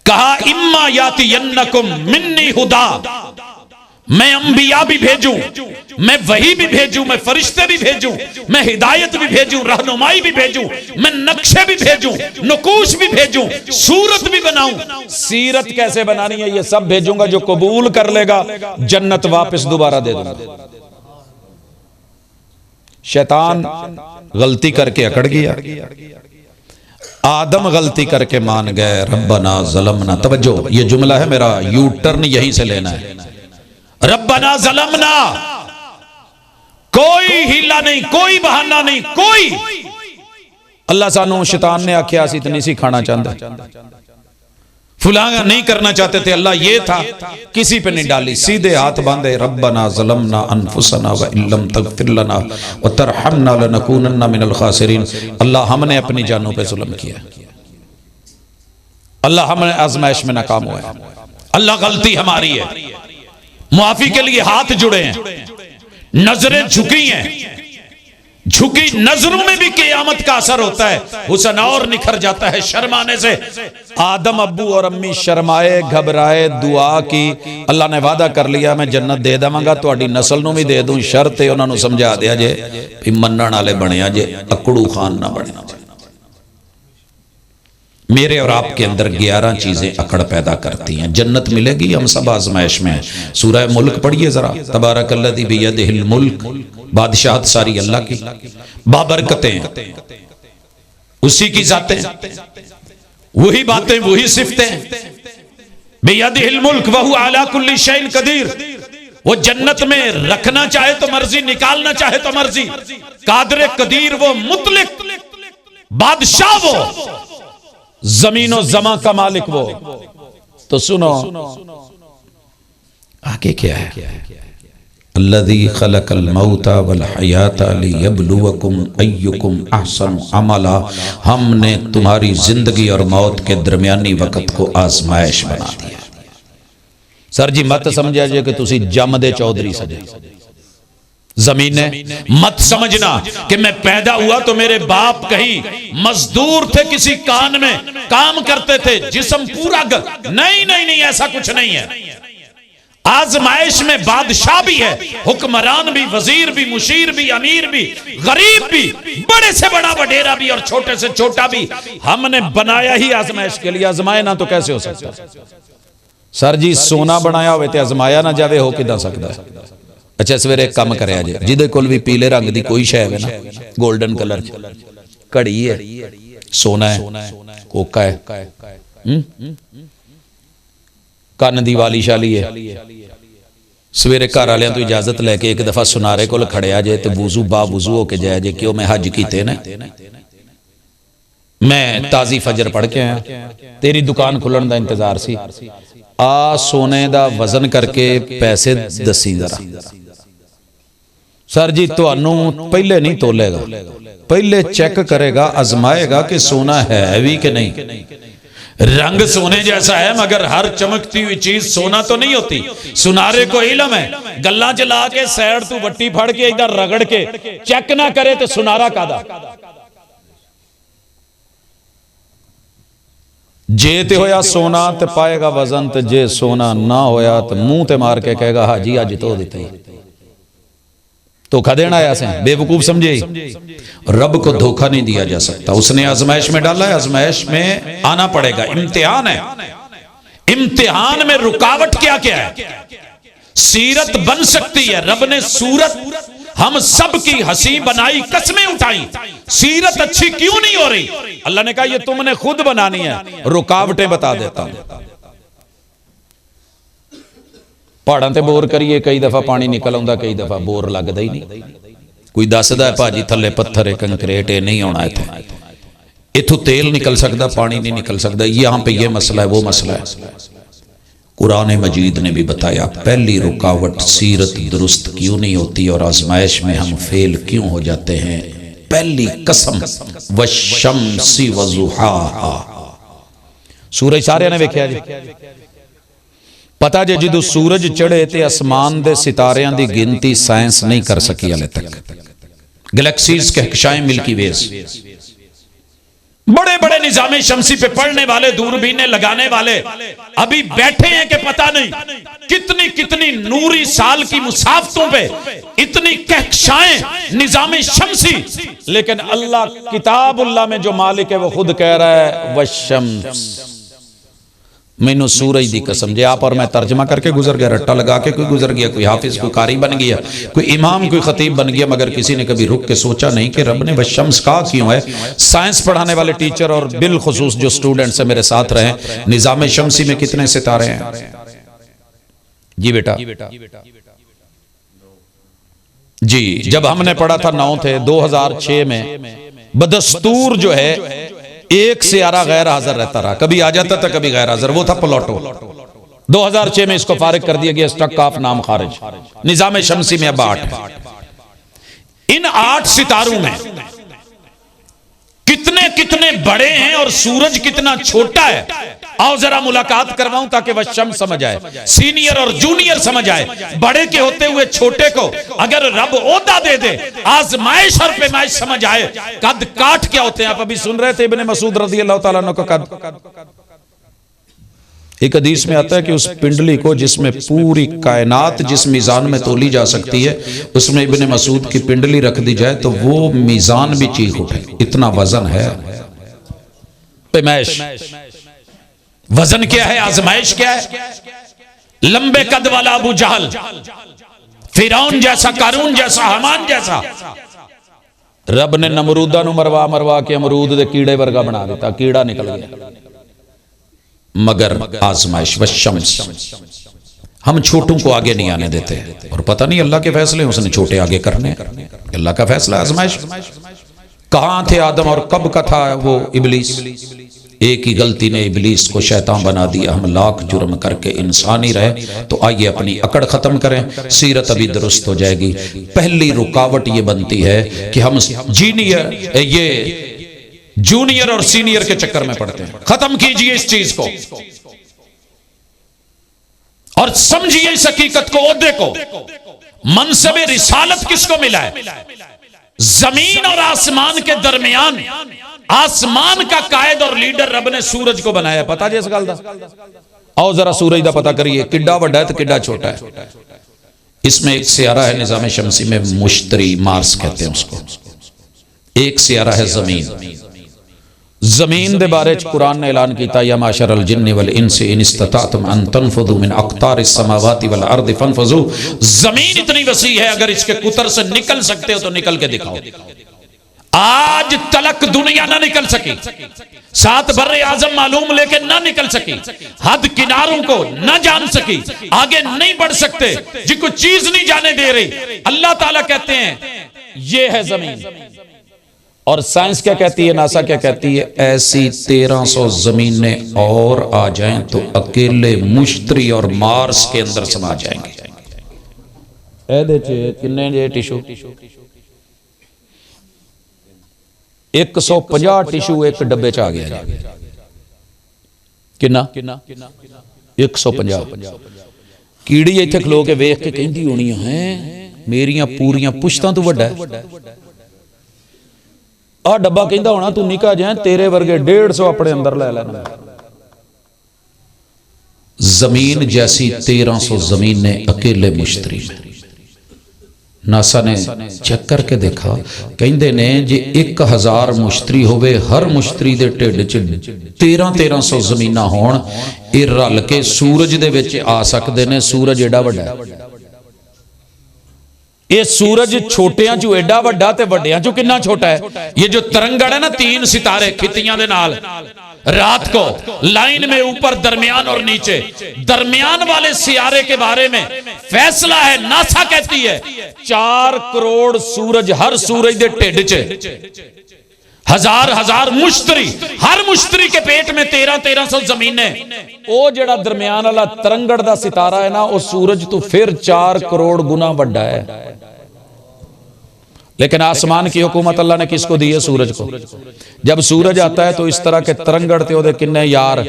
कहा इम्मा यातियन्नकुम मिन्नी हुदा, मैं अंबिया भी भेजूं, मैं वही भी भेजूं, मैं फरिश्ते भी भेजूं, मैं हिदायत भी भेजूं, रहनुमाई भी भेजूं, मैं नक्शे भी भेजूं, नकूश भी भेजूं, सूरत भी बनाऊं। सीरत कैसे बनानी है ये सब भेजूंगा। जो कबूल कर लेगा जन्नत वापस दोबारा दे दूंगा। शैतान गलती करके अकड़ गया, आदम गलती करके मान गए। रब्बना ज़लमना, तवज्जो ये जुमला है मेरा, यू टर्न यहीं से लेना है। रब्बना ज़लमना, कोई हीला नहीं, कोई बहाना नहीं, कोई। अल्लाह सानू शैतान ने आख्या सी तो नहीं सी खाना चाहता, फुलांगा नहीं करना चाहते थे, अल्लाह ये था, किसी पे नहीं डाली, सीधे हाथ बांधे, रब्बना ज़लमना अनफुसना व इल्लम तगफिर लना व तरहमना लनकूनन्ना मिनल खासिरीन। अल्लाह हमने अपनी जानों पे जुल्म किया, अल्लाह हमने आजमाइश में नाकाम हुआ है, अल्लाह गलती हमारी है, मुआफी के लिए हाथ जुड़े हैं, नजरें झुकी हैं, झुकी नजरों में भी क़यामत का असर होता है, हुस्न और निखर जाता है शर्माने से। आदम अब्बू और अम्मी शर्माए, घबराए, दुआ की, अल्लाह ने वादा कर लिया मैं जन्नत दे देवांगा, तुहाडी नस्ल नूं भी दे दूं, शर्त है उन्होंने समझा दिया जे भी मनण वाले बनिया जे, अकड़ू खान ना बने। मेरे और आपके अंदर 11 चीजें अकड़ पैदा करती हैं। जन्नत मिलेगी, हम सब आजमाइश में हैं। सूरह मुल्क पढ़िए जरा, तबारकल्लज़ी बियदिहिल मुल्क, बादशाहत सारी अल्लाह की, बाबरकतें उसी की जातें, वही बातें, वही सिफतें। बियदिहिल मुल्क वहु अला कुल्ली शैइन कदीर। वो जन्नत में रखना चाहे तो मर्जी, निकालना चाहे तो मर्जी, कादर कदीर वो, मुतलिक बादशाह वो, जमीनो जमा का मालिक वो। तो सुनो आगे क्या है, अल्लज़ी खलक़ल मौता वल हयाता लियब्लुवकुम अय्युकुम अहसनु अमला। हमने तुम्हारी जिंदगी और मौत के दरमियानी वक्त को आजमाइश बना दिया। सर जी मत समझा जे कि तुसी जम दे चौधरी सजे जमीने, मत समझना कि मैं पैदा हुआ तो मेरे बाप कहीं मजदूर थे, किसी कान में काम करते थे, जिस्म पूरा नहीं नहीं नहीं, ऐसा कुछ नहीं है। आजमाइश में बादशाह भी है, हुक्मरान भी, वजीर भी, मुशीर भी, अमीर भी, गरीब भी, बड़े से बड़ा वडेरा भी और छोटे से छोटा भी। हमने बनाया ही आजमाइश के लिए, आजमाए ना तो कैसे हो सकता। सर जी सोना बनाया हुए तो आजमाया ना जावे, हो किदा सकता है। अच्छा सवेरे एक काम करे जे, जिदे कोल भी पीले रंग की कोई शै है ना, गोल्डन कलर घड़ी है, सोना है, कोका है, कन दी वाली शाली है, सवेरे घर वालियां तो इजाजत लैके एक दफा सुनारे कोल खड़िया जे ते वुजू बावुजू होके जाया जे, क्यों मैं हज कीते ने, मैं ताजी फजर पढ़ के आया, तेरी दुकान खुलण दा इंतजार सी, आ सोने दा वजन करके पैसे दसी जरा। सर जी तुहानू पहले नहीं तोलेगा, पहले चेक करेगा, आजमाएगा कि सोना है भी कि नहीं। रंग सोने जैसा है मगर हर चमकती हुई चीज सोना तो नहीं होती। सुनारे को इल्म है, गल्ला चला के सैड तू वट्टी फड़ के इधर रगड़ के चेक ना करे तो सुनारा कादा। जे ते होया सोना ते पाएगा वजन, ते जे सोना ना होया तो मुंह ते मार के कहेगा हाजी अज तो दिता ही, धोखा देना आया से, बेवकूफ समझे। रब को धोखा नहीं दिया जा सकता, उसने आजमाइश में डाला है, आजमाइश में आना पड़ेगा। इम्तिहान है, इम्तिहान में रुकावट क्या क्या है। सीरत बन सकती है, रब ने सूरत हम सब की हंसी बनाई, कसमें उठाई, सीरत अच्छी क्यों नहीं हो रही। अल्लाह ने कहा ये तुमने खुद बनानी है, रुकावटें बता देता हूं। पहाड़ों ते बोर करिए, कई दफा पानी निकल आंदा, कई दफा बोर लगता ही नहीं। कोई दसदा है भाजी थले पत्थर है, कंकरेट है, नहीं आना इत्थे, इथों तेल निकल सकता, पानी नहीं निकल सकता, यहाँ पे ये मसला है, वो मसला है। कुरान मजीद ने भी बताया पहली रुकावट सीरत दुरुस्त क्यों नहीं होती और आजमाइश में हम फेल क्यों हो जाते हैं। पहली कसम वशम्सी वज़ुहाहा, सूरज सारे ने वेख्या जी, पता जे जदों सूरज चढ़े ते आसमान दे सितारियां दी गिनती साइंस नहीं कर सकी हाले तक। गैलेक्सीज कहकशाएं, मिल्की वेज, बड़े बड़े निजामे शमसी पे पढ़ने वाले, दूरबीनें लगाने वाले अभी बैठे हैं कि पता नहीं कितनी कितनी नूरी साल की मुसाफतों पे इतनी कहकशाएं निजामे शमसी। लेकिन अल्लाह किताबुल्लाह में जो मालिक है वो खुद कह रहा है वशम्स, मैनू सूरज दी कसम। जे आप और मैं तर्जमा करके गुजर गया, रट्टा लगा के कोई गुजर गया, कोई हाफिज, कोई कारी बन गया, कोई इमाम, कोई खतीब बन गया, मगर किसी ने कभी रुक के सोचा नहीं कि रब ने वशम्स कहा क्यों है। साइंस पढ़ाने वाले टीचर और बिलखुसूस जो स्टूडेंट्स है मेरे साथ रहे, निजाम शमसी में कितने सितारे हैं? जी बेटा जी जब हमने पढ़ा था 9 थे, 2006 में बदस्तूर जो है एक सियारा गैर हाजिर रहता रहा, कभी आ जाता था कभी गैर हाजिर, वो था प्लूटो। 2006 में इसको फारिग कर दिया गया, स्टक ऑफ नाम खारिज। निजाम शमसी में अब 8 है। इन 8 सितारों में कितने कितने बड़े हैं और सूरज कितना छोटा है, आओ जरा मुलाकात करवाऊं ताकि वह शम्स समझ आए, सीनियर और जूनियर समझ आए। बड़े के होते हुए छोटे को अगर रब ओहदा दे दे, आजमाइश और पैमाइश समझ आए, कद काठ क्या होते हैं। आप अभी सुन रहे थे इब्ने मसूद रज़ी अल्लाह तआला अन्हु का कद। एक हदीस में आता है कि उस पिंडली को जिसमें पूरी कायनात जिस मीज़ान में तोली जा सकती है, उसमें इब्ने मसूद की पिंडली रख दी जाए तो वो मीज़ान भी चीख उठे, इतना वजन है। पैमाइश, वजन क्या है, आजमाइश क्या है। लंबे कद वाला अबू जहल, फिरौन जैसा, कारून जैसा, हमान जैसा, रब ने नमरूदा नु मरवा मरवा के अमरूद दे कीड़े वर्गा बना दिता, कीड़ा निकल गया। मगर आजमाइश व शम्स, हम छोटों को आगे नहीं आने देते, और पता नहीं अल्लाह के फैसले उसने छोटे आगे करने, अल्लाह का फैसला। आजमाइश कहां थे आदम और कब का था वो इबलीस। एक ही गलती ने इबलीस को शैतान बना दिया। हम लाख जुर्म करके इंसान ही रहे, तो आइए अपनी अकड़ खत्म करें, सीरत अभी दुरुस्त हो जाएगी। पहली रुकावट ये बनती है कि हम जूनियर और सीनियर के चक्कर में पड़ते हैं। खत्म कीजिए इस चीज को और समझिए इस हकीकत को, ओहदे को, मनसब रिसालत किसको मिला है। जमीन और आसमान के दरमियान आसमान का कायद और लीडर रब ने सूरज को बनाया। पता जी इस गल दा? आओ जरा सूरज दा पता करिए, किड्डा वड्डा है तो किड्डा छोटा है। इसमें एक सियारा है निजाम शमसी में, मुश्तरी, मार्स कहते हैं उसको। एक सियारा है जमीन। जमीन दे बारे कुरान ने ऐलान किया, या माशरल जिन्नि वल इंसी इन इस्ततातुम अन तनफुदू मिन अक़तारिस समावाति वल अर्दि फनफुज़ू। जमीन इतनी वसी है, अगर इसके कुतर से निकल सकते हो तो निकल के दिखाओ। आज तलक दुनिया ना निकल सकी, 7 बर्रे आजम मालूम लेके ना निकल सकी, हद किनारों को ना जान सकी, आगे नहीं बढ़ सकते, जिसको चीज नहीं जाने दे रही। अल्लाह ताला कहते हैं ये है जमीन। और साइंस क्या कहती है, नासा क्या कहती है, ऐसी 1300 जमीनें और आ जाएं तो अकेले मुश्तरी और मार्स के अंदर समा जाएंगे। किन्ने जे टिशू 150 टिशू एक डब्बे च आ गया। किन्ना 150। कीड़ी इत्थे खलो के वेख के कहंदी होनी है मेरियां पूरियां पुश्तां तू वड्डा है। आ डब्बा कहंदा होना तू निका जाए, तेरे वर्गे 150 अपने अंदर ले लेना। जमीन जैसी 1300 जमीनें अकेले मुश्तरी में। नासा ने चेक करके देखा, कहंदे ने जे 1000 मुश्तरी होवे, हर मुश्तरी दे ढिड च 1300 जमीना होण, ये रल के सूरज दे विच आ सकदे ने। सूरज एडा वड्डा है, ये सूरज छोटियां चो एडा वड्डा ते वड्डियां चो कितना छोटा है। ये जो तरंगड़ है ना, 3 सितारे खितियां दे नाल, रात को लाइन में ऊपर, दरमियान और नीचे, दरमियान वाले सियारे के बारे में फैसला है, नासा कहती है 4 करोड़ सूरज, हर सूरज दे ढिड च 1000 मुश्तरी, हर मुश्तरी के पेट में 1300 जमीनें। वो जेड़ा दरमियान वाला तरंगड़ दा सितारा है ना, वो सूरज तो फिर 4 करोड़ गुना बड़ा है। लेकिन आसमान की हुकूमत अल्लाह ने किसको दी है? सूरज को। जब सूरज आता है तो इस तरह के तरंगड़ ते ओदे किन्ने यार,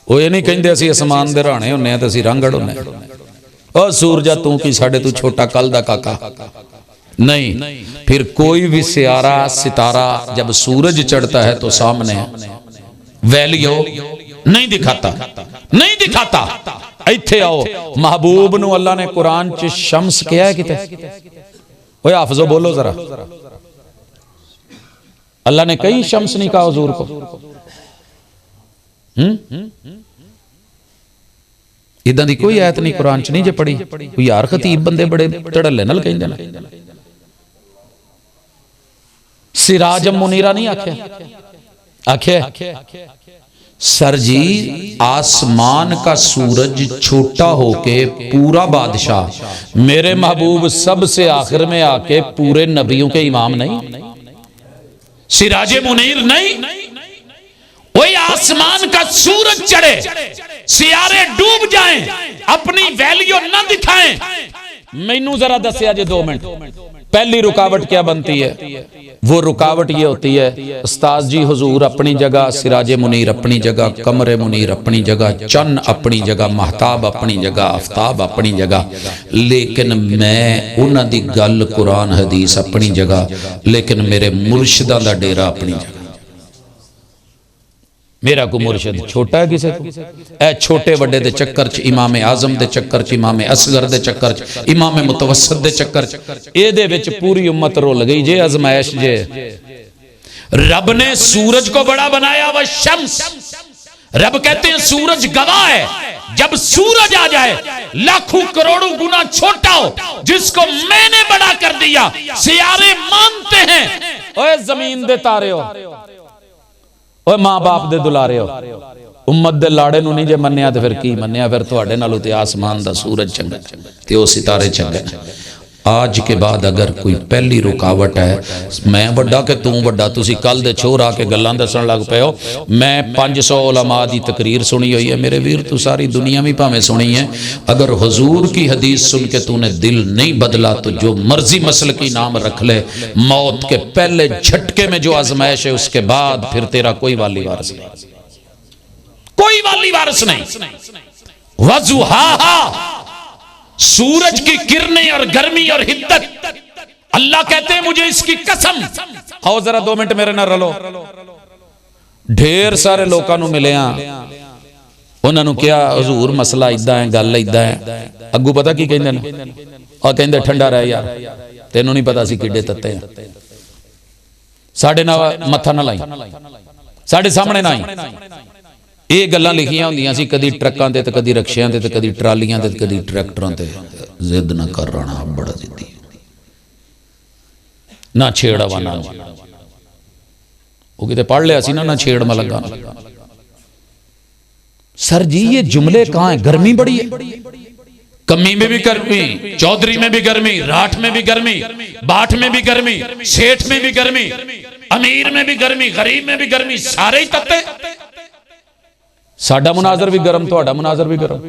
वो ये नहीं कहंदे असीं आसमान दे राणे हुन्ने आ ते असीं रंगड़ हुन्ने। ओ सूरजा तू की साडे तू छोटा कल दा काका नहीं। फिर कोई भी सियारा सितारा जब सूरज चढ़ता है तो सामने वैलियो नहीं दिखाता, नहीं दिखाता। इत्थे आओ, महबूब नु अल्लाह ने कुरान च शम्स किया है किते? ओए हाफिजो बोलो जरा, अल्लाह ने कई शम्स नहीं कहा हुजूर को। इदां दी कोई आयत नहीं कुरान च नहीं जे पढ़ी। यार खतीब बंदे बड़े धड़ल्ले नाल कहंदे ने, सिराज मुनीरा नहीं आख्या, आख्या सर जी, आसमान का सूरज छोटा होके पूरा बादशाह, मेरे महबूब सबसे आखिर में आके पूरे नबियों के इमाम नहीं, सिराजे मुनीर नहीं। वही आसमान का सूरज चढ़े, सियारे डूब जाएं, अपनी वैल्यू न दिखाएं। मैनू जरा दसिया जे 2 मिनट, पहली रुकावट क्या बनती है? वो रुकावट ये होती है, उस्ताद जी हुजूर अपनी जगह, सिराजे मुनीर अपनी जगह, कमरे मुनीर अपनी जगह, चन्न अपनी जगह, महताब अपनी जगह, आफ्ताब अपनी जगह, लेकिन मैं उन्हां दी गल कुरान हदीस अपनी जगह, लेकिन मेरे मुर्शिदां दा डेरा अपनी जगह। मेरा को मुर्शिद छोटा है किसी को? ए छोटे वड्डे दे चक्कर च, इमाम आजम दे चक्कर च, इमाम असगर दे चक्कर च, इमाम मुतवस्सित दे चक्कर च, एदे विच पूरी उम्मत रुल गई जे, आजमाइश जे। रब ने सूरज को बड़ा बनाया, वह शम्स, रब कहते हैं सूरज गवाह है, जब सूरज आ जाए लाखों करोड़ों गुना छोटा हो, जिसको मैंने बड़ा कर दिया, सियारे मानते हैं। ओए जमीन दे तारे हो, ओए मां बाप दे दुलारे हो, उम्मत दे लाड़े नूं नहीं जे मन्निया ते फिर की मन्निया? फिर तुहाडे नालों ते आसमान दा सूरज चंगा ते ओ सितारे चंगे। आज के बाद अगर कोई पहली रुकावट है, मैं वड्डा कि तू वड्डा, तुसी कल दे छोर आके गल्लां दसण लग पे हो। मैं 500 उलमा दी तकरीर सुनी हुई है मेरे वीर, तू सारी दुनिया में भावें सुनी है। अगर हुजूर की हदीस सुन के तूने दिल नहीं बदला तो जो मर्जी मसल की नाम रख ले, मौत के पहले झटके में जो आजमाइश है उसके बाद फिर तेरा कोई वाली वारिस नहीं, कोई वाली वारिस नहीं। वज़ुहाहा, सूरज की किरणें और गर्मी और हिद्दत, अल्लाह कहते हैं मुझे इसकी कसम। आओ जरा 2 मिनट मेरे नाल रलो। ढेर सारे लोगों को मिले, उन्होंने क्या हुजूर मसला इदा है, गल इदा है। अगू पता की कहंदे ने? और कहंदे ठंडा रह यार, तेनू नहीं पता सी किड्डे तत्ते हैं, साडे नाल मत्था ना लाई, साडे सामने ना आई। ये गल्लां लिखियां होंदियां सी कदी ट्रकां ते, कदी रक्शियां ते, कदी ट्रालियां ते, कदी ट्रैक्टरां ते। जिद ना कर राणा, बड़ा जिद्दी, ना छेड़वा ना वो किते पढ़ लिया सी ना छेड़ में लगा। सर जी ये जुमले कहां है? गर्मी बड़ी है, कमी में भी गर्मी, चौधरी में भी गर्मी, राठ में भी गर्मी, बाट में भी गर्मी, सेठ में भी गर्मी, अमीर में भी गर्मी, गरीब में भी गर्मी, सारे ही तत्ते। साडा मुनाजर भी गर्म, तुहाडा मुनाजर भी गर्म,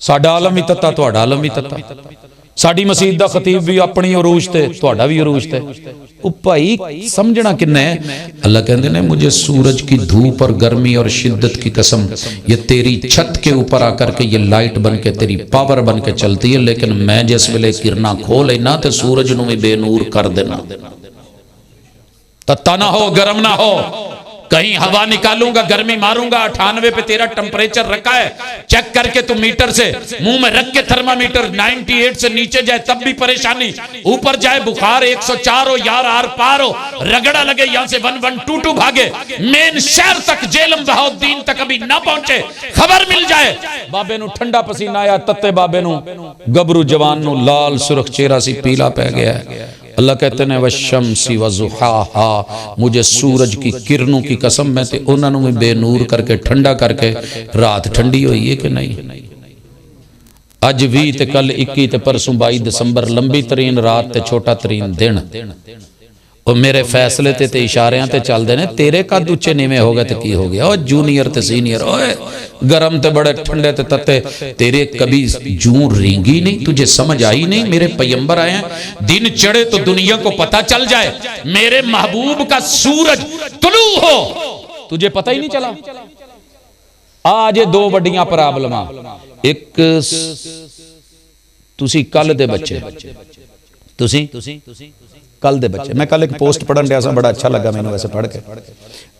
साडा आलम भी तत्ता, तुहाडा आलम भी तत्ता, साडी मसीत दा खतीब भी अपनी उरूज ते, तुहाडा भी उरूज ते। ओ भाई समझना किन्ने? अल्लाह कहंदे ने मुझे सूरज की धूप और गर्मी और शिद्दत की कसम, ये तेरी छत के ऊपर आकर के ये लाइट बन के तेरी पावर बन के चलती है, लेकिन मैं जिस वेले किरणा खो लेना तो सूरज नूं भी बेनूर कर देना। तत्ता ना हो, गर्म ना हो, कहीं हवा निकालूंगा, गर्मी मारूंगा। 98 पे तेरा टेम्परेचर रखा है, चेक करके तू मीटर से मुंह में रख के थर्मामीटर 98 से नीचे जाए तब भी परेशानी, ऊपर जाए बुखार 104 हो, यार आर पार हो, रगड़ा लगे यहां से 1122 भागे, मेन शहर तक जेलम बहाउद्दीन तक अभी ना पहुंचे, खबर मिल जाए बाबे नु ठंडा पसीना आया, तत्ते बाबे नु गबरू जवान नु लाल सुरख चेहरा सी पीला पै गया है। अल्लाह कहते हैं वशम्सी वज़ुहाहा, मुझे सूरज की किरणों की कसम, मैं ते उन्होंने भी बेनूर करके ठंडा करके। रात ठंडी हुई है कि नहीं? अज 20 ते कल 21 ते परसों 22 दिसंबर, लंबी तरीन रात ते छोटा तरीन दिन। और मेरे फैसले ते इशारियां ते चलते ने, तेरे कद उच्चे नीवे हो गए तो की हो गया? और जूनियर ते सीनियर, ओए गरम ते बड़े, ठंडे ते तत्ते, तेरे कभी जूं रेंगी नहीं? तुझे समझ आई नहीं? मेरे पैगंबर आए हैं, दिन चढ़े तो दुनिया को पता चल जाए मेरे महबूब का सूरज तुलू हो, तुझे पता ही नहीं चला। आज 2 बड़ियां प्रॉब्लमां, एक तुसी कल दे बच्चे, तुसी कल दे बच्चे। मैं कल एक पोस्ट पढ़न गया, बड़ा अच्छा लगा मैंने वैसे पढ़ के।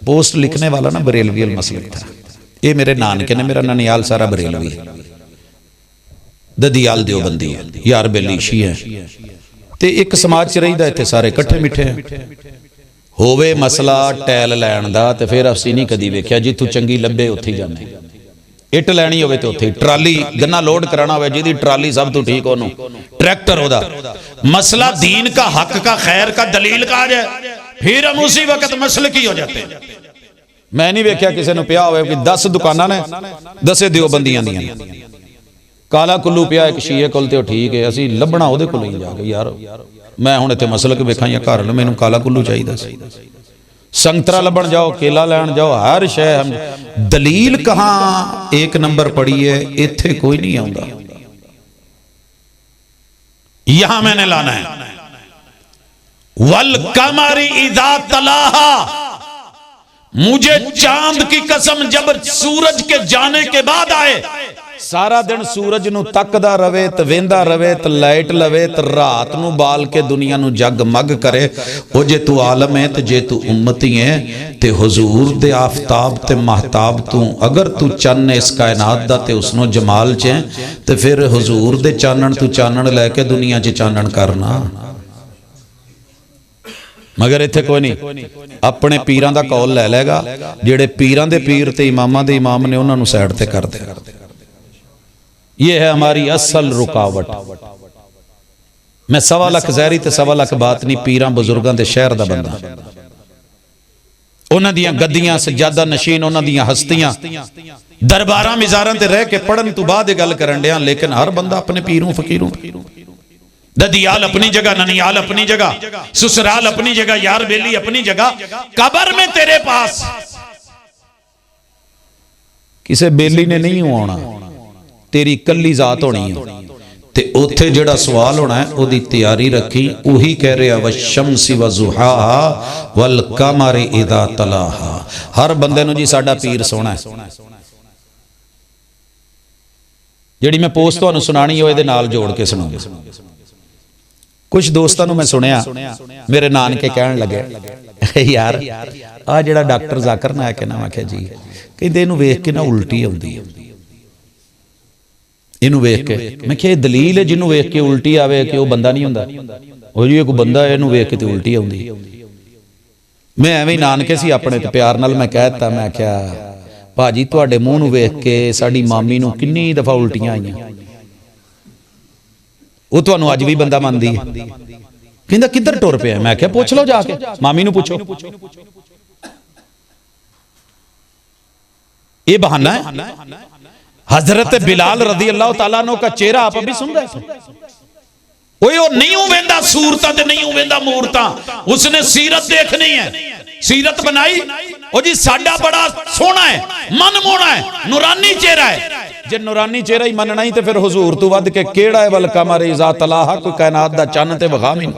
पोस्ट लिखने वाला ना बरेलवी मसलक था, ये मेरे नानके ने, मेरा ननियाल सारा बरेलवी, ददियाल देवबंदी है, यार बेली शी है, ते एक समाज च रहीदा, इत्थे सारे इकट्ठे मिठे होवे मसला टैल लैण दा, ते फिर असीं नहीं कदी वेख्या जिथों चंगी लभे उत्थे ही जाने। इट लैनी होवे ते उत्थे, ट्राली गन्ना लोड कराना होवे, जिहदी ट्राली सब तो ठीक ओनू, ट्रैक्टर ओदा। मसला दीन का, हक का, खैर का, दलील का आ जाए, फिर हम उसी वक्त मसलकी हो जाते हैं। मैं नहीं वेख्या किसी ने पिया होवे कि 10 दुकानां ने 10 देवबंदियां दियां काला कुल्लू पिया एक शीए कोल ते ठीक है असीं लभना ओहदे कोल ही जाके यार मैं हुण इत्थे मसलक वेखां या घर मैनूं काला कुल्लू चाहिदा सी संतरा लभण जाओ केला लैण जाओ हर शय हम दलील कहाँ एक नंबर पड़ी है इत्थे कोई नहीं आउंदा यहां मैंने लाना है वल कमरी इदा तलाहा मुझे चांद की कसम जब सूरज के जाने के बाद आए सारा दिन सूरज नू तकदा रवे ते वेंदा रवे ते लाइट लवे ते रात नू बाल के दुनिया नू जगमग करे ओ जे तू आलम है ते जे तू उम्मती है ते हुजूर दे आफताब ते महताब तू अगर तू चन्न इस कायनात दा ते उसनो जमाल च ते फिर हुजूर दे चानण तू चानण लैके दुनिया च चानण करना मगर इत्थे कोई नहीं अपने पीरां दा कौल लै लेगा जेड़े पीरां दे पीर ते इमामां दे इमाम ने उन्हां नू साइड ते कर दे ये है हमारी असल रुकावट मैं 1.25 लाख ज़हरी ते 1.25 लाख बात नहीं पीरां बुजुर्गां दे शहर दा बंदा उन्हां दियां गद्दियां सजादा नशीन उन्हां दियां हस्तियां दरबारां मिज़ारां ते रह के पढ़न तो बाद गल करन दियां लेकिन हर बंदा अपने पीरों फकीरों ददियाल अपनी जगह ननियाल अपनी जगह ससुराल अपनी जगह यार बेली अपनी जगह कब्र में तेरे पास किसे बेली ने नहीं आना तेरी कल्ली जात होनी है ते उत्थे जेड़ा सवाल होना है ओदी तैयारी रखी उही कह रहा वशम्सी वज़ुहाहा वल कमरी इदा तलाहा हर बंदे नूं जी साडा पीर सोना है जेड़ी मैं पोस्ट तुहानूं सुनानी है इहदे नाल जोड़ के सुनाऊंगा कुछ दोस्तों नूं मैं सुनिया मेरे नानके कहण लगे यार आ जेड़ा डॉक्टर जाकर नायक है ना मैं आख्या जी कहंदे इहनूं वेख के ना उल्टी आउंदी है इनू वेख के मैं क्या दलील है जिन्हों वेख के उल्टी आवे कि वह बंदा नहीं हुंदा ओ जी कोई बंदा है इनू वेख के ते उल्टी आउंदी मैं एवें नानके सी अपने ते प्यार नाल मैं कहता मैं क्या भाजी तुहाडे मूंह नूं वेख के साडी मामी नूं किन्नी दफा उल्टियां आईयां वो तुहानूं अज भी बंदा मनदी है कहंदा किधर टुर पिया मैं क्या पूछ लो जाके मामी नूं पूछो ये बहाना है हजरत बिलाल रदी अल्लाह तआला अन्हु का चेहरा आप अभी सुन रहे थे वो नहीं वेंदा सूरतां ते नहीं वेंदा मूरतां उसने सीरत देखनी है सीरत बनाई ओ जी साडा बड़ा सोहना है मन मोहना है नूरानी चेहरा है जे नूरानी चेहरा ही मनना ही ते फिर हुजूर तू वध के केड़ा है वल कमर इज़ा तलाहा कोई कायनात दा चन्न ते विखा नहीं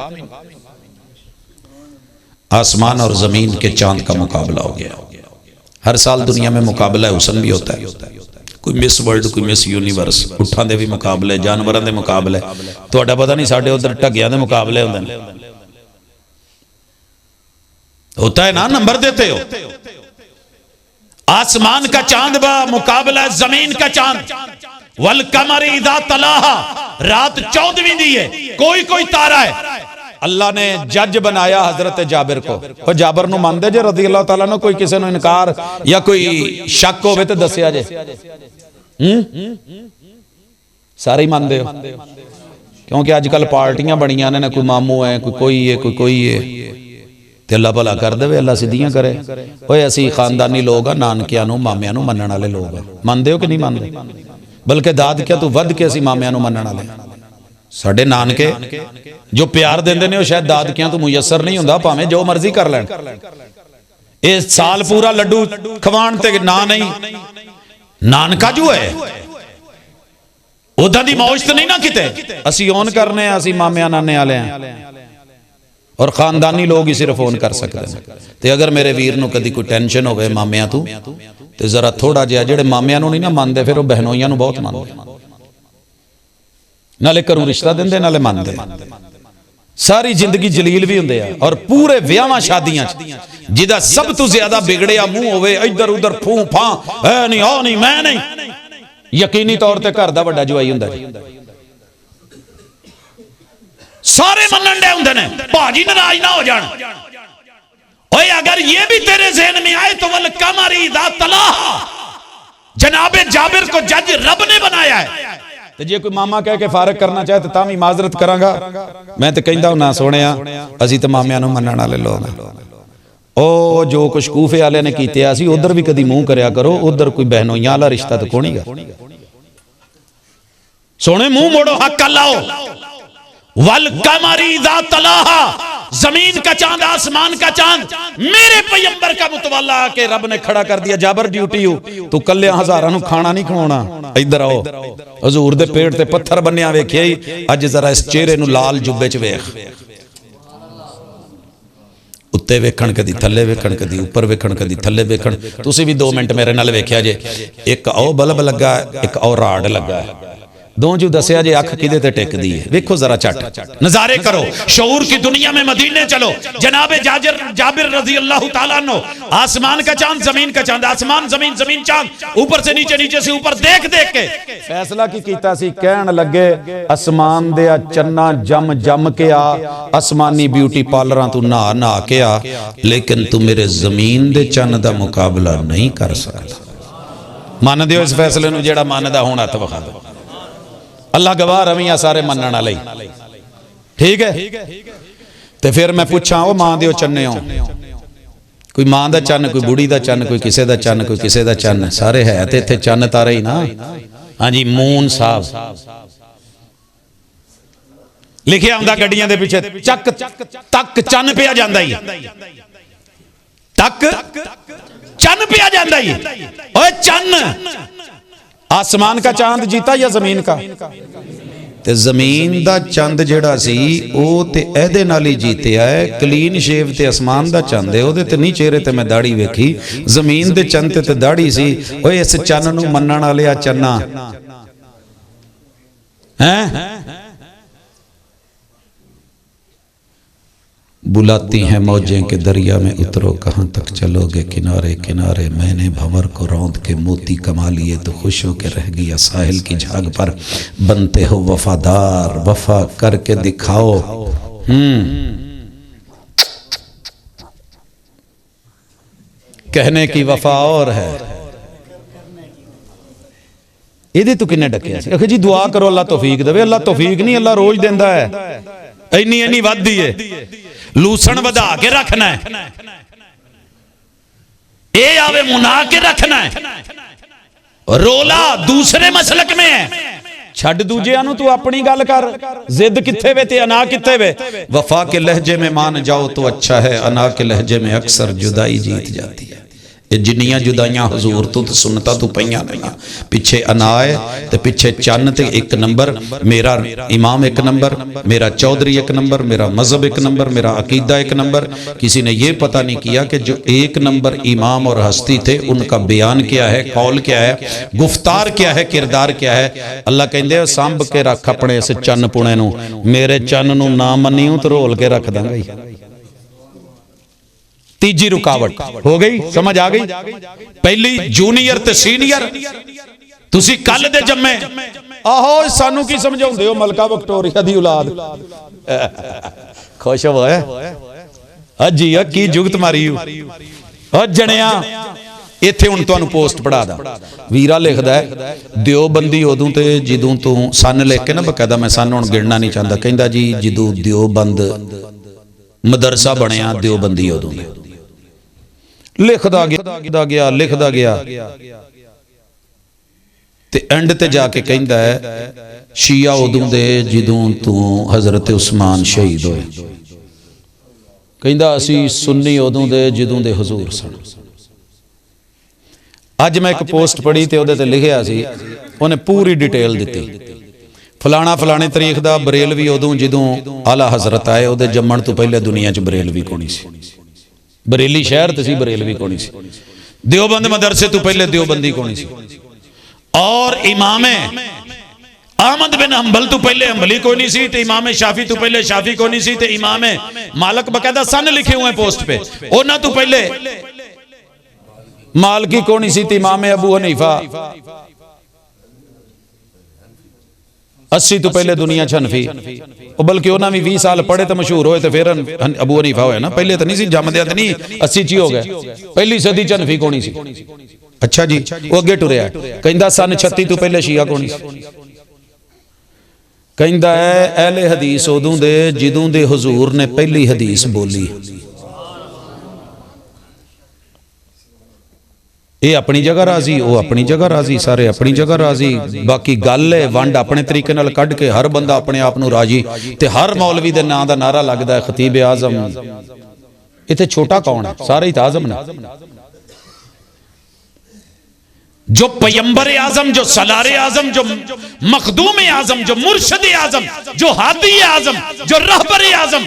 आसमान और जमीन के चांद का मुकाबला हो गया हर साल दुनिया में मुकाबला हुस्न भी होता है कोई मिस वर्ल्ड कोई मिस यूनीवर्स उठां दे भी मुकाबले जानवरां दे मुकाबले तुहाडा पता नहीं साडे उधर ढगियां दे मुकाबले हुंदे ने होता है ना नंबर देते हो आसमान का चांद बा मुकाबला जमीन का चांद वल कमर इज़ा तलाहा रात 14वीं दी है कोई कोई तारा है अल्लाह ने जज बनाया हजरत जाबिर को और जाबिर नूं मानदे जे रज़ी अल्लाह तआला ने कोई किसी नूं इनकार या कोई शक होवे ते दस्सिया जे सारे ही मानदे हो क्योंकि अजकल पार्टियां बणियां ने कोई मामू है कोई है कोई है ते अल्लाह भला कर देवे अल्लाह सीधियां करे ओए असीं खानदानी लोग आ नानकियां नूं मामियां नूं मनण वाले लोग आ मानदे हो कि नहीं मानदे बल्कि दादकियां तों वध के असीं मामियां नूं मनण वाले साडे नानके जो प्यार देंदे ने शायद दादकियां तो मुयसर नहीं हुंदा भावें जो मर्जी कर लैण ये साल पूरा लड्डू खवाण ते ना नहीं नानका जो है उदा दी मौज तो नहीं ना किते असी ओन करने असी मामिया नाने वाले हैं और खानदानी लोग ही सिर्फ ओन कर सकते हैं ते अगर मेरे वीर नूं कदी कोई टेंशन होवे मामिया तू ते जरा थोड़ा जिहा जेहड़े मामिया नूं नहीं ना मानदे फिर वो बहनोइयां नूं बहुत मानदे नाले घरों रिश्ता देंदे नाले मानदे सारी जिंदगी जलील भी हुंदे आ और पूरे विआहां शादियां जिदा सब तो ज्यादा बिगड़िया मुंह होवे इधर उधर फूं फां ऐ नहीं ओ नहीं मैं नहीं यकीनी तौर ते घर दा वड्डा जवाई हुंदा सारे मनन दे हुंदे ने भाजी नाराज ना हो जान ओए अगर ये भी तेरे ज़हन में आए तो वल कमर इज़ा तलाहा जनाबे जाबिर को जज रब ने बनाया है ते जे कोई मामा कह के फारग करना चाहे तो तां भी माजरत करांगा मैं तो कहंदा हूं ना सोहणिया असीं ते मामियां नूं मनण वाले लोग ओ जो कुछ कूफे वाले ने किया सी उधर भी कदी मुंह करया करो, उधर कोई बहनोइयां वाला रिश्ता तो कोनी गा। सोने मुंह मोड़ो, हक अल्लाह वल कमरी इज़ा तलाहा, जमीन का चांद आसमान का चांद मेरे पैगंबर का मुतवल्ला आके रब ने खड़ा कर दिया। जाबर ड्यूटी हो तू कल्ले हजारां नूं खाना नहीं खवाउणा, इधर आओ। हजूर दे पेट ते पत्थर बन्निया वेखिया ही, अज जरा इस चेहरे नूं लाल जुब्बे च वेख, उत्ते वेखण कदी थल्ले वेखण कदी उपर वेखण कदी थल्ले वेखण। तुसीं भी 2 मिनट मेरे नाल वेखिया जे, एक औ बल्ब लगा एक औ राड लगा है, दों जू दसिया जे अख किदे ते टेकदी है। वेखो जरा चट नजारे करो, शऊर की दुनिया में मदीने चलो। जनाबे जाबिर रजी अल्लाह ताला अन्हु, आसमान का चांद जमीन का चांद, आसमान जमीन जमीन चांद, ऊपर से नीचे नीचे से ऊपर देख देख के फैसला की कीता सी। कहन लगे आसमान दे चन्ना जम जम के आ, आसमानी ब्यूटी पार्लरां तू नहा नहा के आ, लेकिन तू मेरे जमीन दे चन्न दा मुकाबला नहीं कर सकदा। मन दिओ इस फैसले नूं, जेड़ा मनदा हुण हत्थ विखा दो। अल्लाह गवाह रवियां सारे मनण वाले, ठीक है। ते फिर मैं पूछां, ओ मां दे चन्ने हो, कोई मां दा चन्न, कोई बुढ़ी दा चन्न, कोई किसे दा चन्न, कोई किसे दा चन्न, सारे है ते इत्थे चन्न तारे ही ना। हाँ जी, मून साहब लिखिया हुंदा गड्डियां दे पिछे, चक तक चन्न पिया जांदा ही, तक चन्न पिया जांदा ही। ओए चन्न, आसमान का चांद जीता या जमीन का? ते जमीन दा चंद जेड़ा सी ओ ते एदे नाल ही जीतिया है। क्लीन शेव ते आसमान दा चंद है, ओदे ते नहीं चेहरे ते मैं दाढ़ी वेखी, जमीन दे चंद ते दाढ़ी सी। ओए इस चन्न नूं मन्नण वाले आ चन्ना हैं, बुलाती हैं मौजें के दरिया में उतरो, कहाँ तक चलोगे किनारे किनारे। मैंने भंवर को रौंद के मोती कमा लिए, तो खुश हो के रह गया साहिल की झाग पर। बनते हो वफादार, वफा करके दिखाओ। कहने की वफा और है, इहदे तो किन्ने डकिया सी। आखे जी दुआ करो अल्लाह तौफीक देवे। अल्लाह तौफीक नहीं, अल्लाह रोज देंदा है। इन्नी इन्नी वधदी है, लूसण वधा के रखना है, ए आवे मुना के रखना है। रोला दूसरे मसलक में है, छड़ दूजिया नूं तू अपनी गल कर। जिद किथे वे ते अना किथे वे। वफा के लहजे में मान जाओ तो अच्छा है, अना के लहजे में अक्सर जुदाई जीत जाती है। जिन्नियां जुदाइयां हजूर तो सुन्नता तो पईयां नहीं, पिछे अना है ते पिछे चन्न ते 1 नंबर। मेरा इमाम 1 नंबर, मेरा चौधरी 1 नंबर, मेरा मजहब 1 नंबर, मेरा अकीदा 1 नंबर। किसी ने यह पता नहीं किया कि जो 1 नंबर इमाम और हस्ती थे उनका बयान क्या है, कौल क्या है, गुफ्तार क्या है, किरदार क्या है। अल्लाह कहंदे सांभ के रख अपने इस चन्न पुणे नूं, मेरे चन्न नूं ना मन्नियो तो रोल के रख दांगा ही। तीजी रुकावट हो गई, समझ आ गई। पहली जूनियर ते सीनियर, तुसी कल दे जम्मे, आहो सानू की समझाउंदे हो मलका विक्टोरिया दी औलाद। खुश हो अजी की जुगत मारी हो जणिया। इत्थे हुण तुहानू पोस्ट पढ़ा दा, वीरा लिखदा है दियोबंदी उदों ते जिदों तो सन लिख के ना बकायदा, मैं सन हुण गिणना नहीं चाहता। कहंदा जी जिदों दियोबंद मदरसा बनिया दियोबंदी उदों लिखदा गया लिखदा गया ते एंड ते जाके कहंदा है शिया उदों दे जिदों तो हजरत उस्मान शहीद होए। कहंदा असी सुन्नी उदों दे जिदों दे हुजूर सन। अज मैं एक पोस्ट पढ़ी ते उहदे ते लिखिया सी, उन्हें पूरी डिटेल दिती। फलाना फलाने तरीक दा बरेलवी उदों जिदों आला हजरत आए, उहदे जम्मण तो पहले दुनिया च बरेलवी कोनी सी। बरेली शहर ते सी, बरेलवी कोनी सी। देवबंद मदरसे तो पहले देवबंदी कोनी सी। और इमामे अहमद बिन हंबल तो पहले हंबली कोनी सी, ते इमाम शाफी तो पहले शाफी कोनी सी, ते इमाम मालिक बकायदा सन लिखे हुए पोस्ट पे, उन्हां तो पहले मालकी कोनी सी, ते इमाम अबू हनीफा 80 तो पहले दुनिया च हनफी। बल्कि उन्होंने भी 20 साल पढ़े तो मशहूर होए, तो फिर अबू हनीफा होया ना। पहले तो नहीं सी, जमदिया तो नहीं 80 च ही हो गए। पहली सदी च हनफी कोनी सी। अच्छा जी, वो अगे टुरया। कहंदा सन 36 तो पहले शिया कोनी सी। कहंदा है अहले हदीस उदों दे जिदों दे हुजूर ने पहली हदीस बोली। ये अपनी जगह राजी, वो अपनी जगह राजी, सारे अपनी जगह राजी। बाकी गल है वंड अपने तरीके नाल कढ़ के हर बंदा अपने आप नूं राजी, ते हर मौलवी दे नां दा नारा लगदा है खतीब आजम। इत्थे छोटा कौन है? सारे ही तो आजम ने। जो पैगंबर आजम, जो सलार आजम, जो मखदूम आजम, जो मुर्शद आजम, जो हादी आजम, जो रहबर आजम,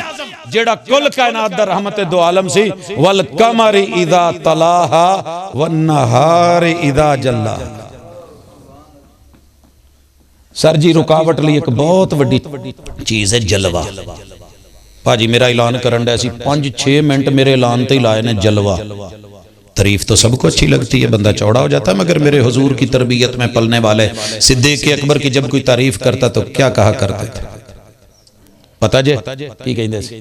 जेड़ा कुल कायनात दा रहमत दो आलम सी। वल कमर इदा तलाहा वन नहार इदा जल्ला। सर जी रुकावट लिए एक बहुत बड़ी चीज है जलवा। भाजी मेरा ऐलान करन दे सी 5-6 मिनट मेरे ऐलान ते ही लाए ने जलवा। तारीफ तो सबको अच्छी लगती है, बंदा चौड़ा हो जाता है, मगर मेरे हुजूर की तरबियत में पलने वाले सिद्दीक़ अकबर की जब कोई तारीफ करता तो क्या कहा करते थे पता जे की कहंदे सी?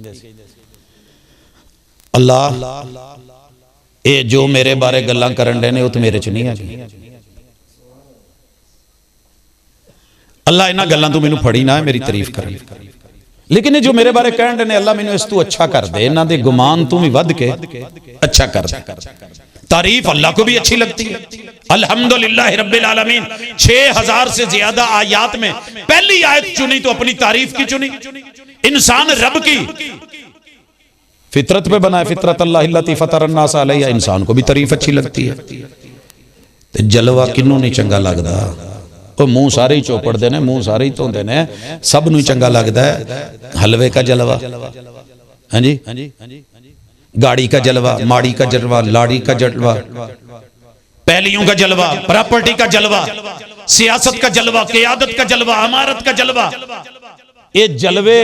अल्लाह ये जो मेरे बारे गल्लां करन दे ने वो तो मेरे च नहीं है। अल्लाह इन्हां गल्लां तू मैनू फड़ी ना मेरी तारीफ कर, लेकिन ये जो मेरे बारे कहन दे ने अल्लाह मैनू इस तू अच्छा कर दे, इन्हां दे गुमान तू भी वध के अच्छा कर दे। तारीफ अल्लाह को भी अच्छी लगती है। अल्हम्दुलिल्लाह रब्बिल आलमीन 6000 से ज्यादा आयात में पहली आयत चुनी तो अपनी तारीफ की चुनी। इंसान रब की फितरत पे बना है, फितरत अल्लाह फतरन्नास अलैहा। इंसान को भी तारीफ अच्छी लगती है। ते जलवा किन्नू नहीं चंगा लगदा? वो मुंह सारे ही चौपड़ते ने, मुंह सारे ही धोंदे ने, सब नूं चंगा लगदा है हलवे का जलवा, हाँ जी, गाड़ी का जलवा, माड़ी का जलवा, लाड़ी का जलवा, पहलियों का जलवा, प्रॉपर्टी का जलवा, सियासत का जलवा, क़ियादत का जलवा, अमारत का जलवा। ये जलवे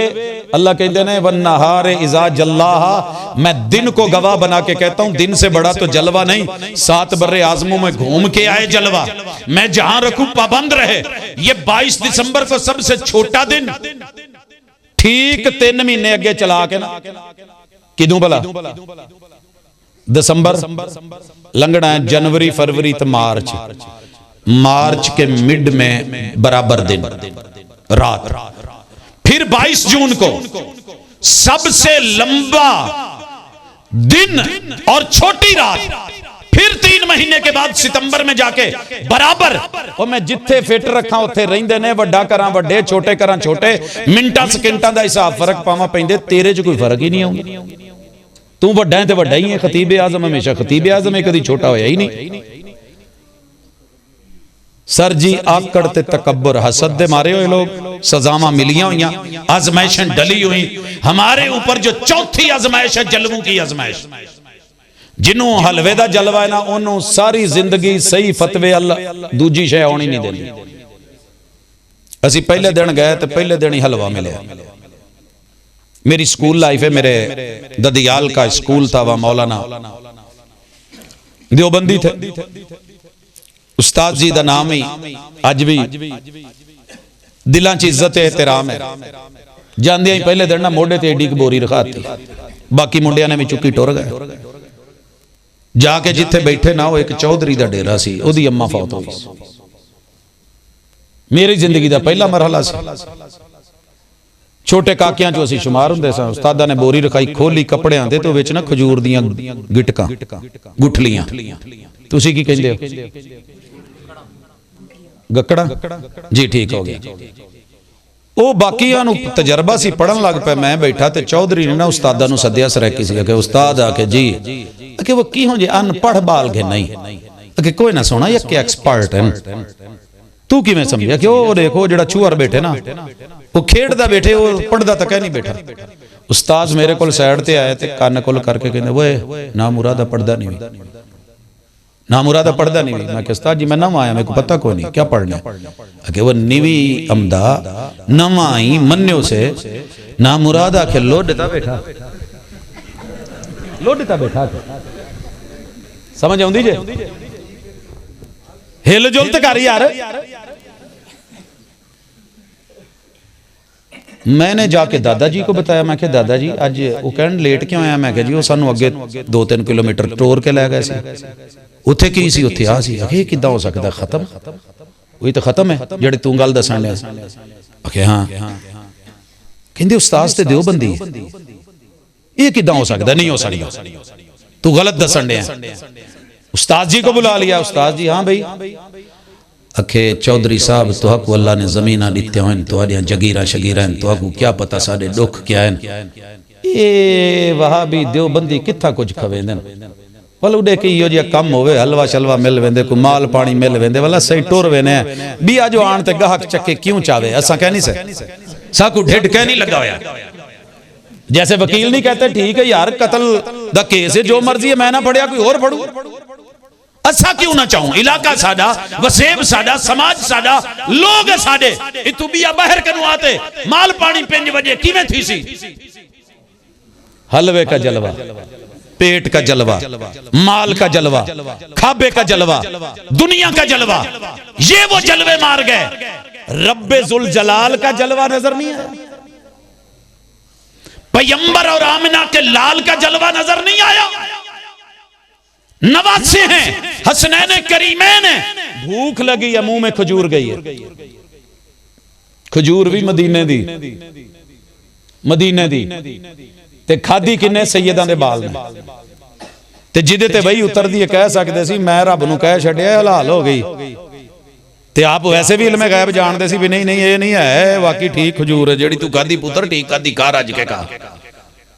अल्लाह कहते हैं वन नहार इज़ा जल्लाहा। मैं दिन को गवाह बना के कहता हूं दिन से बड़ा तो जलवा नहीं। 7 बर्रे आज़मों में घूम के आए जलवा, मैं जहां रखूं पाबंद रहे। ये 22 दिसंबर को सबसे छोटा दिन ठीक 3 महीने अगे चला के ना किदों भला दिसंबर लंघना है, जनवरी फरवरी तो मार्च, मार्च के मिड में बराबर दिन रात। फिर 22 जून को सबसे लंबा दिन और छोटी रात। फिर 3 महीने के बाद सितंबर में जाके बराबर। और मैं जिथे फिट रखा उथे रहिंदे ने, वड्डा करा वड्डे, छोटे करा छोटे, मिंटां सकिंटां दा हिसाब फर्क पावा पैंदे। तेरे च कोई फर्क ही नहीं आउंदा। तू वड्डा है ते वड्डा ही है। खतीब आजम हमेशा खतीब आजम है, कदी छोटा होया ही नहीं। सर जी आकड़ ते तकब्बुर हसद दे मारे हुए लोग, सजावां मिलियां हुई, आजमाइशें डली हुई। हमारे ऊपर जो चौथी आजमाइश है जलवों की आजमाइश। जिन्हों हलवे दा जलवा है ना, उन्हों सारी जिंदगी सही फतवे अल्लाह दूजी शय आउणी नहीं देंदी। असी पहले दिन गए तो पहले दिन ही हलवा मिले। मेरी स्कूल लाइफ है, मेरे ददियाल का स्कूल था, वह मौलाना देवबंदी थे। उस्ताद जी का नाम ही अज भी दिलों च इज्जत है, एहतराम है। जांदे ही पहले दिन ना मोढ़े ते एडी बोरी रखाती, बाकी मुंडिया ने भी चुकी टुर गए। जाके जिथे बैठे ना, वो एक चौधरी का डेरा सी, ओदी अम्मा फौत हो गई। मेरी जिंदगी का पहला मरहला सी। छोटे काकियां चो असीं शुमार हुंदे सां। उस्तादा ने बोरी रखाई, खोली कपड़ियां दे तो विच ना खजूर दियां गिटकां गुठलियां। तुसीं की कहंदे हो? गकड़ा जी, ठीक हो गया। वो बाकियां नूं तजर्बा सी, पढ़न लग पे। मैं बैठा ते चौधरी ने ना उस्तादा नूं सद्दिया सरैकी सी कि उस्ताद आके जी कि वो की हो जे अनपढ़ बाल के नहीं कि कोई ना सोना, ये क्या एक्सपर्ट है। तू किवें समझिया कि वो देखो जेड़ा चूहर बैठे ना, वो खेडदा बैठे, वो पढ़दा तक नहीं बैठा। उस्ताद मेरे कोल साइड ते आए ते कान कोल करके कहंदे ओए ना मुरादा पढ़दा नहीं, ना मुरादा पढ़दा नहीं। मैं कहता उस्ताद जी मैं नवा आया, मेरे को पता कोई नहीं क्या पढ़ना है। वो निवी अमदा नवा ही मन्यो से ना मुरादा के लोडता बैठा, लोडता बैठा। समझ आउंदी जे? हिल जुल तो कर यार। मैंने जाके दादाजी को बताया, मैं क्या दादाजी आज वो कहन लेट क्यों आया? मैं क्या जी वो सानू अगे 2-3 किलोमीटर टोर के लै गए सी। उत्थे की सी, उत्थे आ सी। आखे किद्दां हो सकदा? खत्म वही तो खत्म है जेड़ी तू गल दसन लिया। आखे हाँ। कहंदे उस्ताद ते देवबंदी ये किद्दां हो सकदा? नहीं हो सकदा, तू गलत दसन लिया। उस्ताद जी को बुला लिया। उस्ताद जी हाँ भाई। अखे चौधरी साहब तुहाकू अल्लाह ने जमीना दित्ते हैं, तुहाड़ियां जगीरा शगीरा हैं, तुहाकू क्या पता साडे दुख क्या है। ये वहाबी देवबंदी किथा कुछ खवेंदे भल उडे की यो जिहा कम होवे, हलवा शलवा मिल वेंदे, कोई माल पानी मिल वेंदे, वाला सही टुर वेने भी अजो आण ते गाहक चक्के क्यों चावे। असा कह नहीं से साकू ढिड कह नहीं लगा होया। जैसे वकील नहीं कहते ठीक है यार कत्ल दा केस है, जो मर्जी है, मैं ना पढ़िया कोई और पढ़ू। असा क्यों ना चाहूं, इलाका साडा, वसेब साडा, समाज साडा, लोग साडे इतु बिया बाहर कनु आते, माल पानी 5 बजे किवें थी सी। हलवे का जलवा, पेट का जलवा, माल का जलवा, खाबे का जलवा, दुनिया का जलवा, ये वो जलवे मार गए। रब्बे जुल जलाल का जलवा नजर नहीं आया, पैगंबर और आमिना के लाल का जलवा नजर नहीं आया। नवासे हैं, हसनैन करीमैन हैं, भूख लगी है मुंह में खजूर गई है। खजूर भी मदीने दी, मदीने दी ते खादी किन्ने सैयदां दे बाल ने ते जिदे ते वही उतरदी है। कह सकते सी मैं रब नूं कह छड्डिया हलाल हो गई, ते आप वैसे भी इल्मे गैब जानते सी भी नहीं नहीं ये नहीं है, वाकई ठीक खजूर है जेड़ी तू खादी पुत्र, ठीक खादी खा रज के खा।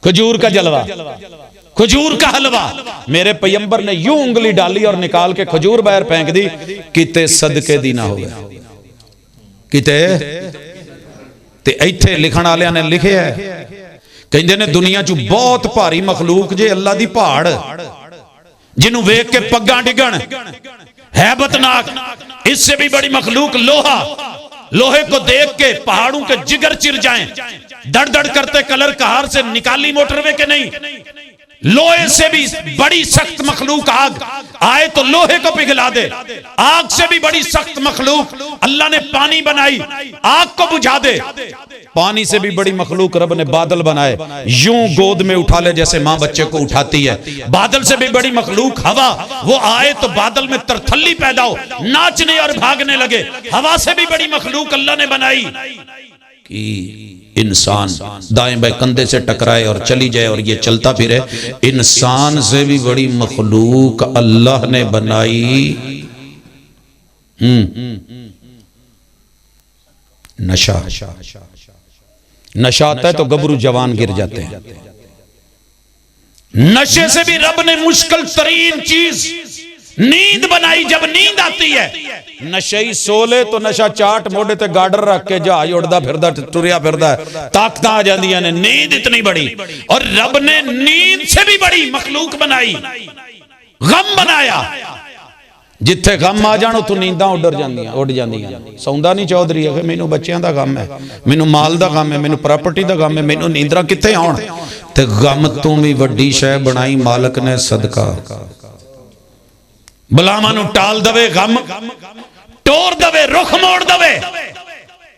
खजूर का जलवा, खजूर का हलवा। मेरे पैगंबर ने यूं उंगली डाली और निकाल के खजूर बाहर फेंक दी, किते सदके दी ना हो गया किते। ते इत्थे लिखण वालियां ने लिखे है, कहंदे ने दुनिया च बहुत भारी मखलूक जे अल्लाह दी पहाड़, जिन्हों वेख के पग्गां डिगण, हैबतनाक। इससे भी बड़ी मखलूक लोहा, लोहे को देख के पहाड़ों के जिगर चिर जाएं, दड़ दड़ करते कलर कहार से निकाली मोटरवे के नहीं। लोहे से भी बड़ी सख्त मखलूक आग, आए तो लोहे को पिघला दे। आग से भी बड़ी सख्त मखलूक अल्लाह ने पानी बनाई, आग को बुझा दे। पानी से भी बड़ी मखलूक रब ने बादल बनाए, यूं गोद में उठा ले जैसे मां बच्चे को उठाती है। बादल से भी बड़ी मखलूक हवा, वो आए तो बादल में तरथल्ली पैदा हो, नाचने और भागने लगे। हवा से भी बड़ी मखलूक अल्लाह ने बनाई कि इंसान दाएं बाएं कंधे से टकराए और चली जाए और ये चलता फिरे। इंसान से भी बड़ी मखलूक अल्लाह ने बनाई नशा। नशा आता है तो गबरू जवान गिर जाते हैं। नशे से भी रब ने मुश्किल तरीन चीज नींद बनाई। जब नींद आती है, नशई सोले तो नशा चाट मोड़े ते गाडर रख के जहाज उड़दा फिरदा टुरिया फिरदा है, ताकत आ जांदियां ने। नींद इतनी बड़ी, और रब ने नींद से भी बड़ी मखलूक बनाई, गम बनाया। जिथे गम आ जाण उथों नींदां उड़ जांदियां। सौंदा नहीं चौधरी है, मैनू बच्चों का गम है, मैनू माल का गम है, मैनू प्रॉपर्टी का गम है, मैनू नींदरा कित्थे आउण। ते गम तों भी वड्डी शै बनाई मालक ने सदका। बलावां नूं टाल दवे, गम टोर दवे, रुख मोड़ दवे,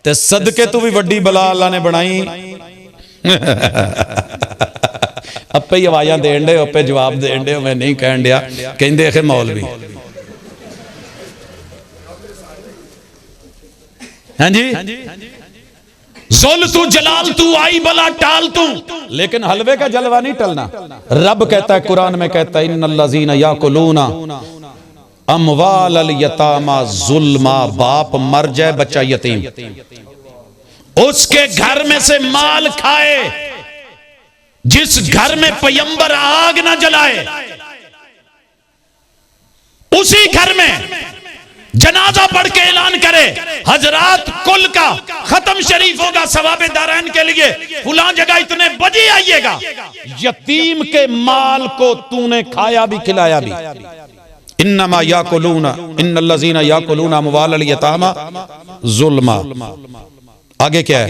ते सदके तू भी वड्डी बला अल्लाह ने बनाई। अपे ही आवाज़ां देण दे, अपे जवाब देण दे, मैं नहीं कहण दिया। कहंदे आखिर मौलवी हाँ जी, जुल तू जलाल तू आई बला टाल तू, लेकिन हलवे का जलवा नहीं टलना। रब कहता है कुरान में, कहता है इन्नल्लज़ीना याकुलूना अमवाल अल यतामा जुल्मा। बाप मर जाए बच्चा यतीम, उसके घर में से माल खाए। जिस घर में पैगंबर आग ना जलाए, उसी घर में जनाजा पढ़ के ऐलान करे, हजरात कुल का खत्म शरीफ होगा सवाबे दारैन के लिए, फुला जगह इतने बजे आइएगा। यतीम के माल को तूने खाया भी खिलाया भी। इन्नमा याकुलूना इन्नल्लज़ीना याकुलूना अमवाल यतामा जुल्मा। आगे क्या है?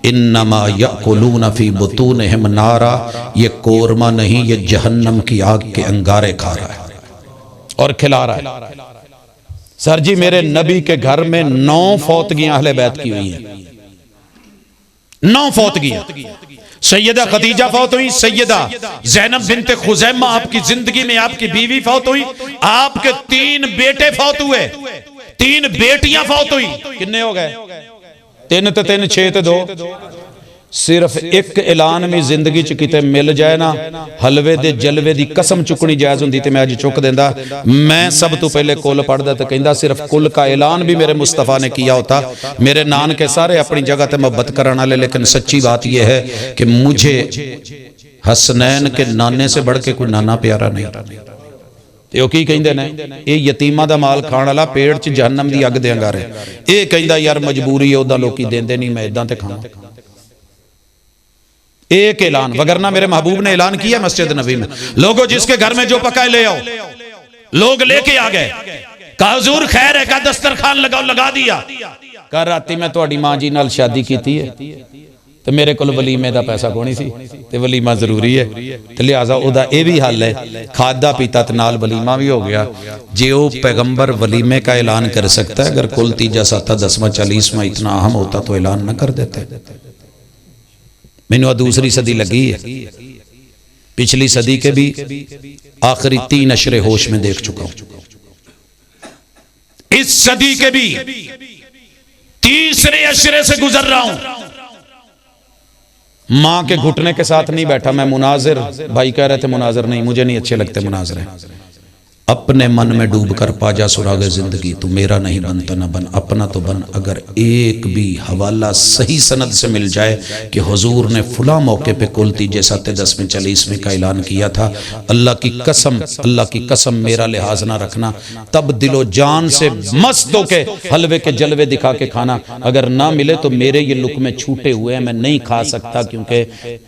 इन्नमा याकुलूना फी बुतूनिहिम नारा। ये कोरमा नहीं, ये जहन्नम की आग के अंगारे खा रहा है और खिला रहा है। सर जी, मेरे नबी के घर में 9 फौतगियां अहले बैत की हुई हैं। 9 फौतगियां। सैयदा खदीजा फौत हुई, सैयदा ज़ैनब बिन्ते खुज़ैमा आपकी जिंदगी में आपकी बीवी फौत हुई, आपके 3 बेटे फौत हुए, 3 बेटियां फौत हुई। कितने हो गए? 3 ते 3 6 ते 2। सिर्फ एक ऐलान भी जिंदगी च किते मिल जाए ना, हलवे दे जलवे दी कसम चुकनी जायज हुंदी ते मैं अज चुक देंदा। मैं सब तो पहले कुल पढ़दा ते कहंदा सिर्फ कुल का ऐलान भी मेरे मुस्तफ़ा ने किया होता। मेरे नानके सारे अपनी जगह ते मोहब्बत करने वाले, लेकिन सच्ची बात यह है कि मुझे हसनैन के नाने से बढ़ के कोई नाना प्यारा नहीं। ते ओ की कहंदे ने, ये यतीमां दा माल खाण वाला पेट च जहन्नम दी अग दे अंगारे। ये कहंदा यार मजबूरी है, ओदा लोकी देंदे नहीं, मैं इदां ते खावां। एक ऐलान, वगरना मेरे महबूब ने ऐलान किया मस्जिद नबी में, लोगों जिसके घर में जो पका है ले आओ। लोग लेके आ गए, कहा हुजूर खैर है, का दस्तरखान लगाओ, लगा दिया। कहा राती मैं तुहाडी मां जी नाल शादी कीती है ते मेरे कोल वलीमे दा पैसा कोनी सी ते वलीमा जरूरी है, ते लिहाजा ओदा ये भी हल है, खादा पीता ते नाल वलीमा भी हो गया। जे ओ पैगंबर वलीमे का ऐलान कर सकता है, अगर कुल तीजा साता 10वां 40वां इतना अहम होता तो ऐलान न कर देते। मैंने दूसरी सदी लगी है, पिछली सदी के भी आखिरी 3 अशरे होश में देख चुका हूं। इस सदी के भी तीसरे अशरे से गुजर रहा हूं। मां के घुटने के साथ नहीं बैठा मैं, मुनाजिर भाई कह रहे थे मुनाजिर नहीं, मुझे नहीं अच्छे लगते मुनाजिर है। अपने मन में डूब कर पाजा सुरागे जिंदगी, तू मेरा नहीं बनता ना बन, अपना तो बन। अगर एक भी हवाला सही सनद से मिल जाए कि हुजूर ने फुला मौके पे कुल तीजे साते 10वें 40वें का ऐलान किया था, अल्लाह की कसम मेरा लिहाज ना रखना, तब दिलो जान से मस्त होके हलवे के जलवे दिखा के खाना। अगर ना मिले तो मेरे ये लुक़मे छूटे हुए हैं, मैं नहीं खा सकता, क्योंकि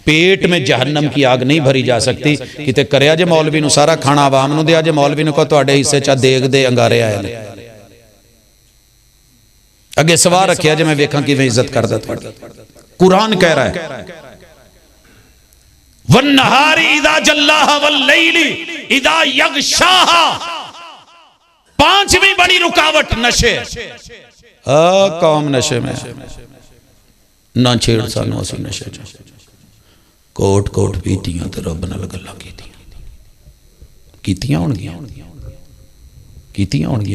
पेट में जहन्नम की आग नहीं भरी जा सकती। किते करया जे मौलवी नूं सारा खाना आवाम नूं दिया जे मौलवी को तुहाडे हिस्से च देग दे अंगारे आए ने, अगे सवाल रखिया जे मैं वेखां किवें इज्जत करदा तुहाडी। कुरान कह रहा है वन्नहारी इदा जल्लाहा वल्लैली इदा यगशाहा। 5वीं बड़ी रुकावट नशे। कौम नशे में ना छेड़ सानू, असीं नशे च कोट कोट पीतियां ते रब नाल गल्लां कीतियां होंगियां।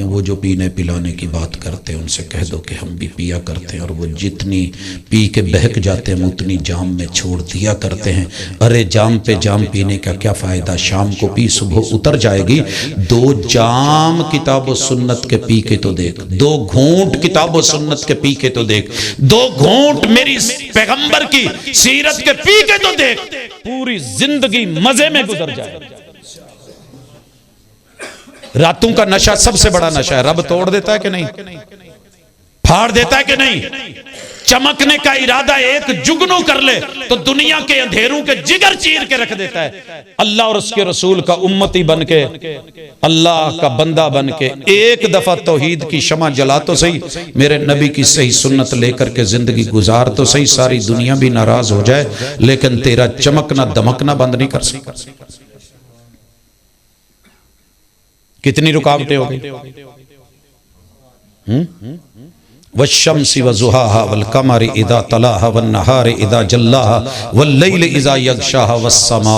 वो जो पीने पिलाने की बात करते हैं उनसे कह दो कि हम भी पिया करते हैं, और वो जितनी पी के बहक जाते हैं उतनी जाम में छोड़ दिया करते हैं। अरे जाम पे जाम पीने का क्या फायदा, शाम को पी सुबह उतर जाएगी। 2 जाम किताब व सुन्नत के पी के तो देख, 2 घूंट किताब व सुन्नत के पी के तो देख, 2 घूंट मेरी पैगंबर की सीरत के पी के तो देख, पूरी जिंदगी मजे में गुजर जाए। रातों का नशा सबसे बड़ा नशा है। रब तोड़ देता है कि नहीं, फाड़ देता है कि नहीं। चमकने का इरादा एक जुगनू कर ले तो दुनिया के अंधेरों के जिगर चीर के रख देता है। अल्लाह और उसके रसूल का उम्मती बन के, अल्लाह का बंदा बन के एक दफा तौहीद की शमा जला तो सही, मेरे नबी की सही सुन्नत लेकर के जिंदगी गुजार तो सही। सारी दुनिया भी नाराज हो जाए लेकिन तेरा चमकना दमकना बंद नहीं कर सकती। कितनी रुकावटें हो गई। वश्शम्सी वज़ुहाहा वल्क़मरि इज़ा तलाहा वन्नहारि इज़ा जल्लाहा वल्लैलि इज़ा यग़शाहा वस्समा।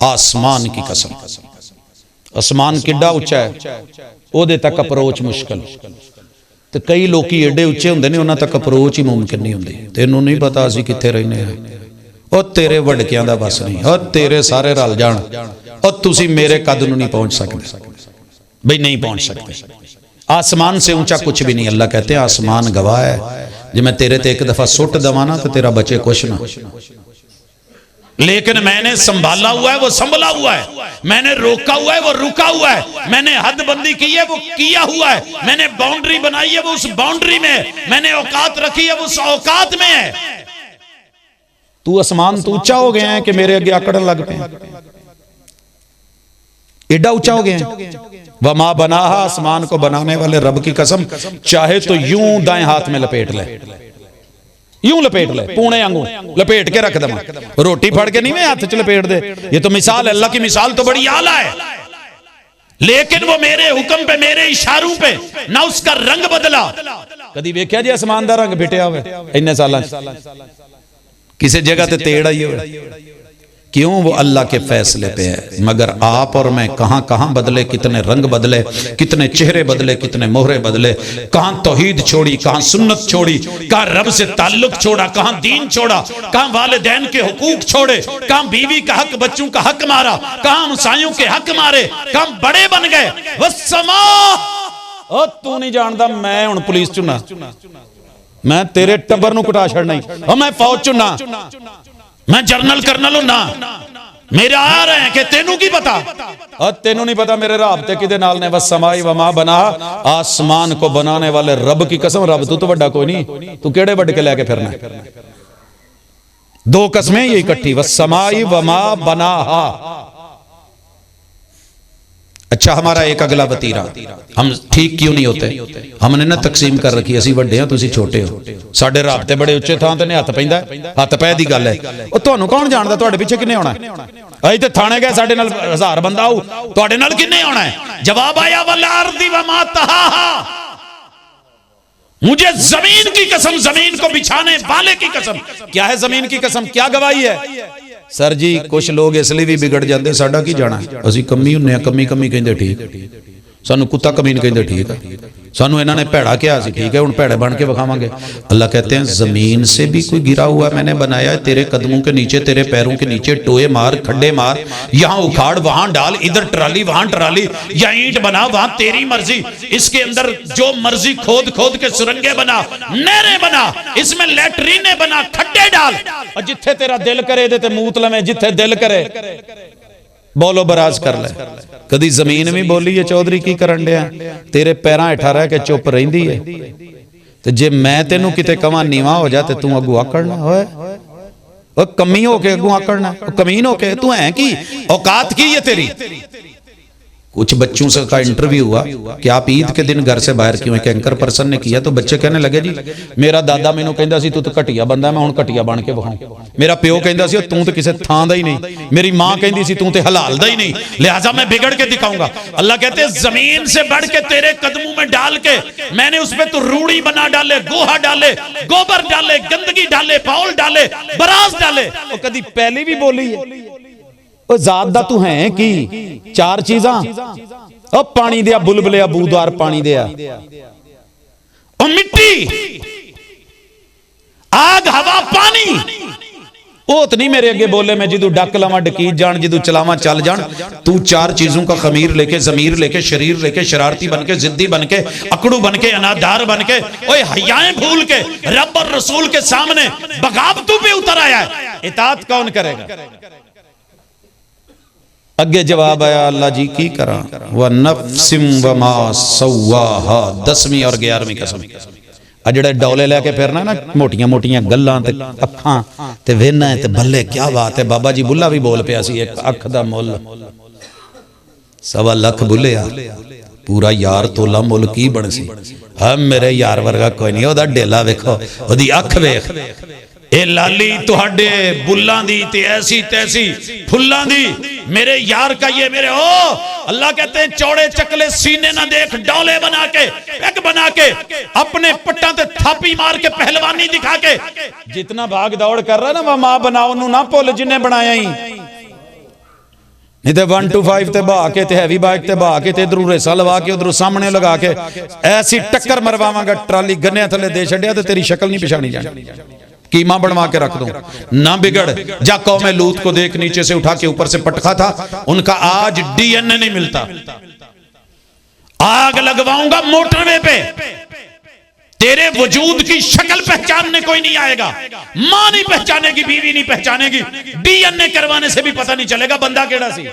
आसमान की कसम, आसमान किड्डा उच्चा है, ओदे तक अप्रोच मुश्किल। ते कई लोग एडे उच्चे हुंदे ने, उन्हां तक अप्रोच ही मुमकिन नहीं हुंदी। तैनूं नहीं पता असीं कित्थे रहने हैं, और तेरे वड़कियां दा बस नहीं, और तेरे सारे रल जाण, और तुसी मेरे कद नूं नहीं पहुंच सकते भाई, नहीं पहुंच सकते। आसमान से ऊंचा कुछ भी नहीं। अल्लाह कहते हैं आसमान गवाह है, जब मैं तेरे ते एक दफा सुट दवा ना तो तेरा बचे कुछ ना, लेकिन मैंने संभाला हुआ है वो संभला हुआ है, मैंने रोका हुआ है वो रुका हुआ है, मैंने हदबंदी की है वो किया हुआ है, मैंने बाउंड्री बनाई है वो उस बाउंड्री में है, मैंने औकात रखी है वो उस औकात में है। तू आसमान तो ऊंचा हो गया है कि मेरे आगे आकड़न लग पे, एडा ऊंचा हो गया। वमा बनाहा, आसमान को बनाने वाले रब की कसम, चाहे तो यूं दाएं हाथ में लपेट ले, यूं लपेट ले, पूणे आंगू लपेट के रख दे, रोटी फड़ के नहीं मैं हाथ च लपेट दे। ये तो मिसाल, अल्लाह की मिसाल तो बड़ी आला है, लेकिन वो मेरे हुक्म पे, मेरे इशारों पे ना उसका रंग बदला। कदी वेख्या जी आसमान दा रंग बिटिया हुआ इन्ने सालां किसी जगह ते तेड़ आई हो, क्यों? वो अल्लाह के फैसले पे है। मगर आप और मैं कहां कहां बदले, कितने रंग बदले, कितने चेहरे बदले, कितने मोहरे बदले, कहां तौहीद छोड़ी, कहां सुन्नत छोड़ी, कहां रब से ताल्लुक छोड़ा, कहां दीन छोड़ा, कहां वालिदैन के हुकूक छोड़े, कहां बीवी का हक, बच्चों का हक मारा, कहां हमसायों के हक मारे, कहां बड़े बन गए। वस्समा, ओ तू नहीं जानता मैं हुण पुलिस चुना, मैं तेरे टब्बर नूं कटा छड़ना ही, ओ मैं फौज चुना, मैं जरनल करनल हूं ना, मेरे आ रहे हैं कि तेनू की पता? और तेनू नहीं पता मेरे राबते किदे नाल ने। वस्समाई वमा बना, आसमान को बनाने वाले रब की कसम, रब तू तो बड़ा कोई नहीं, तू केड़े बड़ के लेके फिरना? दो कसमें ये इकट्ठी, वस्समाई वमा बनाहा। अच्छा, हमारा एक अगला वतीरा, हम ठीक क्यों नहीं होते? हमने ना तकसीम कर रखी, असी वड्डे हैं तुसी छोटे हो, साडे राबते बड़े उच्चे थां ते हथ पैंदा, हथ पै दी गल है। ओ तुहानू कौन जानदा तुहाडे पिछे किन्ने आउणा है? असीं ते थाने गए, साडे नाल 1000 बंदा आऊ, तुहाडे नाल किन्ने आउणा है? जवाब आया वल अर्दी वमा तहाहा, मुझे जमीन की कसम, जमीन को बिछाने वाले की कसम। क्या है जमीन की कसम? क्या गवाही है? सर जी कुछ लोग इसलिए भी बिगड़ जाते, साडा की जाना, असी कमी हुन्ने, कमी कमी कहंदे ठीक, सानू कुत्ता कमीन कहंदे ठीक है, सानू इन्होंने भैड़ा किया सी ठीक है, हुण भैड़े बन के विखावांगे। अल्लाह कहते हैं जमीन से भी कोई गिरा हुआ मैंने बनाया है, तेरे कदमों के नीचे, तेरे पैरों के नीचे टोए मार, खड्डे मार, यहाँ उखाड़ वहां डाल, इधर ट्राली वहां ट्राली, या ईंट बना, वहां तेरी मर्जी, इसके अंदर जो मर्जी खोद खोद के सुरंगे बना, नहरें बना, इसमें लैट्रीने बना, खड्डे डाल, और जिथे तेरा दिल करे दे ते मूत लवे, जिथे दिल करे बोलो बराज कर ले। कदी जमीन भी बोली है चौधरी की करन दिया, तेरे पैरां हेठा रह के चुप रहिंदी है, ते जे मैं तेनू किते कवां नीवा हो जा ते तू अगू आकड़ना होए, ओ कमी हो के अगू आकड़ना, ओ कमीन हो के, तू है की औकात की है तेरी? कुछ बच्चों से का इंटरव्यू हुआ कि आप ईद के दिन घर से बाहर क्यों, एक एंकर पर्सन ने किया, तो बच्चे कहने लगे जी मेरा दादा मैनू कहंदा सी तू तो घटिया बंदा, मैं हुण घटिया बन के विखाऊं, मेरा प्यो कहंदा सी तू तो किसी थां दा ही नहीं, मेरी मां कहंदी सी तू तो हलाल दा ही नहीं, लिहाजा मैं बिगड़ के दिखाऊंगा। अल्लाह कहते हैं जमीन से बढ़ के तेरे कदमों में डाल के मैंने उस पर तो रूड़ी बना डाले, गोहा डाले, गोबर डाले, गंदगी डाले, बाउल डाले, बराज डाले। वो कदी पहली भी बोली है ओ जात दा तू है की? चार चीजां, ओ पानी दिया बुलबुले, बूदार पानी दिया, ओ मिट्टी, आग, हवा, पानी, ओत नहीं मेरे अगे बोले मैं जिदू डक लवा डकीत जान, जिदू चलावा चल जान। तू चार चीजों का खमीर लेके, जमीर लेके, शरीर लेके, शरारती बनके, जिद्दी बनके, अकड़ू बनके, अनादार बनके, ओए हयाएं भूल के रब और रसूल के सामने बगावतों पे उतर आया है, इताअत कौन करेगा? अगे जवाब आया अल्लाह जी की करा, व नफ्सिम वमा सव्वाहा, 10वीं और 11वीं कसम। आ जेड़े डौले लेके फिरना ना, मोटियां मोटियां गल्लां ते अखां ते वेना ते बल्ले, क्या बात है। बाबा जी बुल्ला भी बोल पिया सी, एक अख दा मुल 1.25 लाख बुल्लिया, पूरा यार तोला मुल की बन सी। हम मेरे यार वर्गा कोई नहीं, ओदा डेला वेखो, ओदी अख वेख, ए लाली तुहाडे बुल्लां दी ते ऐसी तैसी फुल्लां दी, मेरे यार का ये मेरे ओ। अल्लाह कहते हैं चौड़े चकले सीने ना देख, डौले बना के, पैक बना के, अपने पट्टा ते थापी मार के, पहलवानी दिखा के, जितना भाग दौड़ कर रहा ना वह मां बनाओ नू ना भुल जिन्हें बनाया ही। नहीं तो 125 ते बहा के, हैवी बाइक ते बहा के, इधरों रेसा लवा के, उधरों सामने लगा के ऐसी टक्कर मरवावांगा, ट्राली गन्ने थले दे छड़िया ते तेरी शक्ल नहीं पछानी जानी, कीमा बनवा के रख दूं। ना बिगड़ जा, कौम लूत को देख, नीचे से उठा के ऊपर से पटखा था, उनका आज डीएनए नहीं मिलता। आग लगवाऊंगा मोटरवे पे, तेरे वजूद की शक्ल पहचानने कोई नहीं आएगा, मां नहीं पहचानेगी, बीवी नहीं पहचानेगी, डीएनए करवाने से भी पता नहीं चलेगा बंदा केड़ा सी।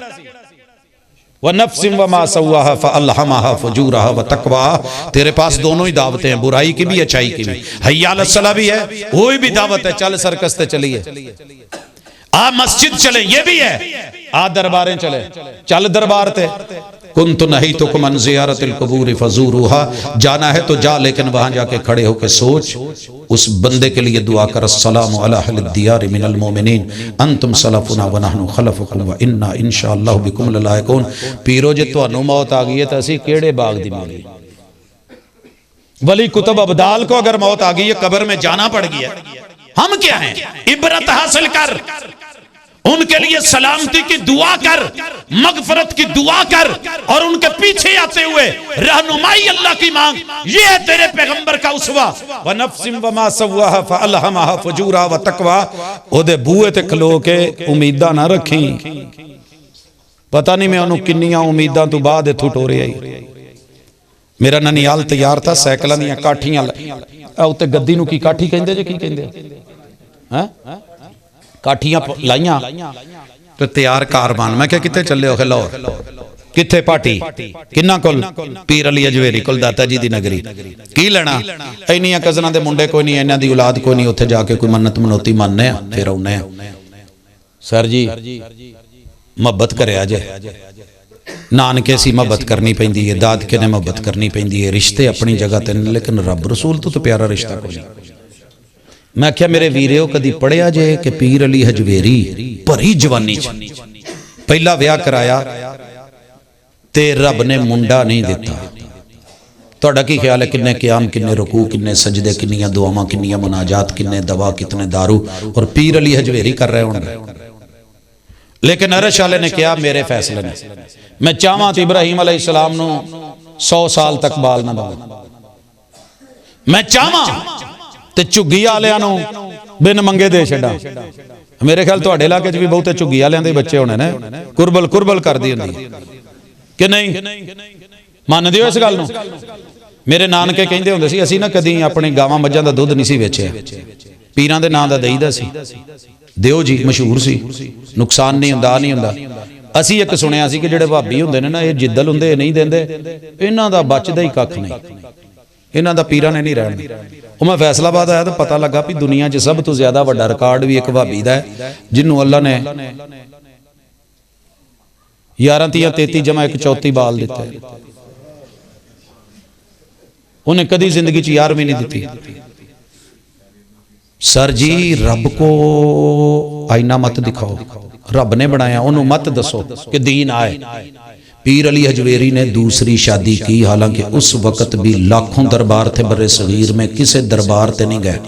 व नफ्सिम वमा सव्वाहा फअल्हमाहा फजूरहा व तक़वा, तेरे पास दोनों ही दावतें हैं, बुराई की भी अच्छाई की भी। हय्या अलस सलाह भी है, वो भी दावत है, चल सर्कस ते चलिए, आ मस्जिद चले, ये भी है, आ दरबारें चले, चल दरबार ते। कुंत नहीतुकुम अन ज़ियारतिल क़ुबूर फ़ज़ूरूहा, जाना है तो जा, लेकिन वहां जाके खड़े होकर सोच, उस बंदे के लिए दुआ कर, अस्सलामु अला अहलिद दियार मिनल मोमिनीन अंतुम सलफुना व नहनु खलफुकुम व इन्ना इंशाअल्लाहु बिकुम ललाइकून। पीरो जे तुहानू मौत आ गई है तो असी केड़े बाग दी मिली? वली कुतुब अब्दाल को अगर मौत आ गई है, कब्र में जाना पड़ गया, हम क्या हैं? इबरत हासिल कर, उनके लिए सलामती की दुआ कर, मगफरत की दुआ कर, और उनके पीछे आते हुए रहनुमाई अल्लाह की मांग। ये है तेरे पैगंबर का उसवा। व नफ्सिम वमा सव्वाहा फअल्हमाहा फजूरा व तकवा। ओदे बूहे ते खलो के उम्मीदां ना रखी। पता नहीं मैं उन्होंने किन्नियां उम्मीदां तो बाद इत्थों टोरे आई। मेरा ननियाल तैयार था, सैकलों दी काठियां उत्ते गद्दी नूं की काठी कहंदे जे की कहंदे हैं, काठियां लाइयां ते तैयार कारवान। मैं क्या कितने चले हो? लाहौर। किथे पार्टी किन्ना कोल? पीर अली अजवेरी कोल, दाता जी दी नगरी। की लेना? इन्नियां कज़नां दे मुंडे कोई नहीं, इन्हां दी औलाद कोई नहीं, उत्थे जाके कोई मन्नत मनौती मानने आ फिर आउने आ। सर जी मुहब्बत करया जे, नानके सी मुहब्बत करनी पैंदी है, दादके ने मुहब्बत करनी पैंदी है, रिश्ते अपनी जगह ते, लेकिन रब रसूल तो प्यारा रिश्ता कोई नहीं। मैं क्या मेरे वीरियो कदी पढ़िया जे कि पीर अली हजवेरी भरी जवानी च पहला विआह कराया ते रब ने मुंडा नहीं दिता। तुहाडा की ख्याल है किन्ने क़याम, किन्ने रुकू, किन्ने सजदे, किन्नियां दुआवां, किन्नियां मुनाजात, किन्ने दवा, कितने दारू, और पीर अली हजवेरी कर रहे होंगे। लेकिन अरश वाले ने कहा मेरे फैसले ने, मैं चाहवां तो इब्राहिम अलैहिस्सलाम नूं 100 साल तक बाल ना दवां, मैं चाहवां तो झुग्गी वालियां नूं बिन मंगे दे छड्डां। मेरे ख्याल तुहाडे इलाके च भी बहुते झुग्गी वालियां दे बच्चे होने ने, कुरबल कुरबल करदी हुंदी कि नहीं? मनदे हो इस गल नूं? मेरे नानके कहंदे हुंदे सी असीं ना कदी अपनी गावां मੱਝਾਂ दा दुध नहीं सी वेचिया, पीरां दे नां दा दईदा सी, दिओ जी मशहूर सी, नुकसान नहीं हुंदा नहीं हुंदा। असीं एक सुनिया सी कि जिहड़े भाबी हुंदे ने ना ये जिद्दल हुंदे नहीं देंदे, इन्हां दा बचदा ही कख नहीं, इन्हां दा पीरां ने नहीं रहण। ਉਹ मैं फैसलाबाद आया तो पता लगा भी दुनिया 'ਚ सब तो ज्यादा वड्डा रिकॉर्ड भी एक भाबी दा है, जिन्हों अल्लाह ने 11 30 33 जमा 1 34 बाल दिते। उन्हें कदी जिंदगी 'ਚ 11वीं नहीं दी। सर जी रब को आईना मत दिखाओ, रब ने बनाया, उन्होंने मत दसो कि दीन आए। पीर अली हजवेरी ने दूसरी शादी की, हालांकि उस वक्त भी लाखों दरबार थे बरे सगीर में, किसे दरबार ते नहीं गए,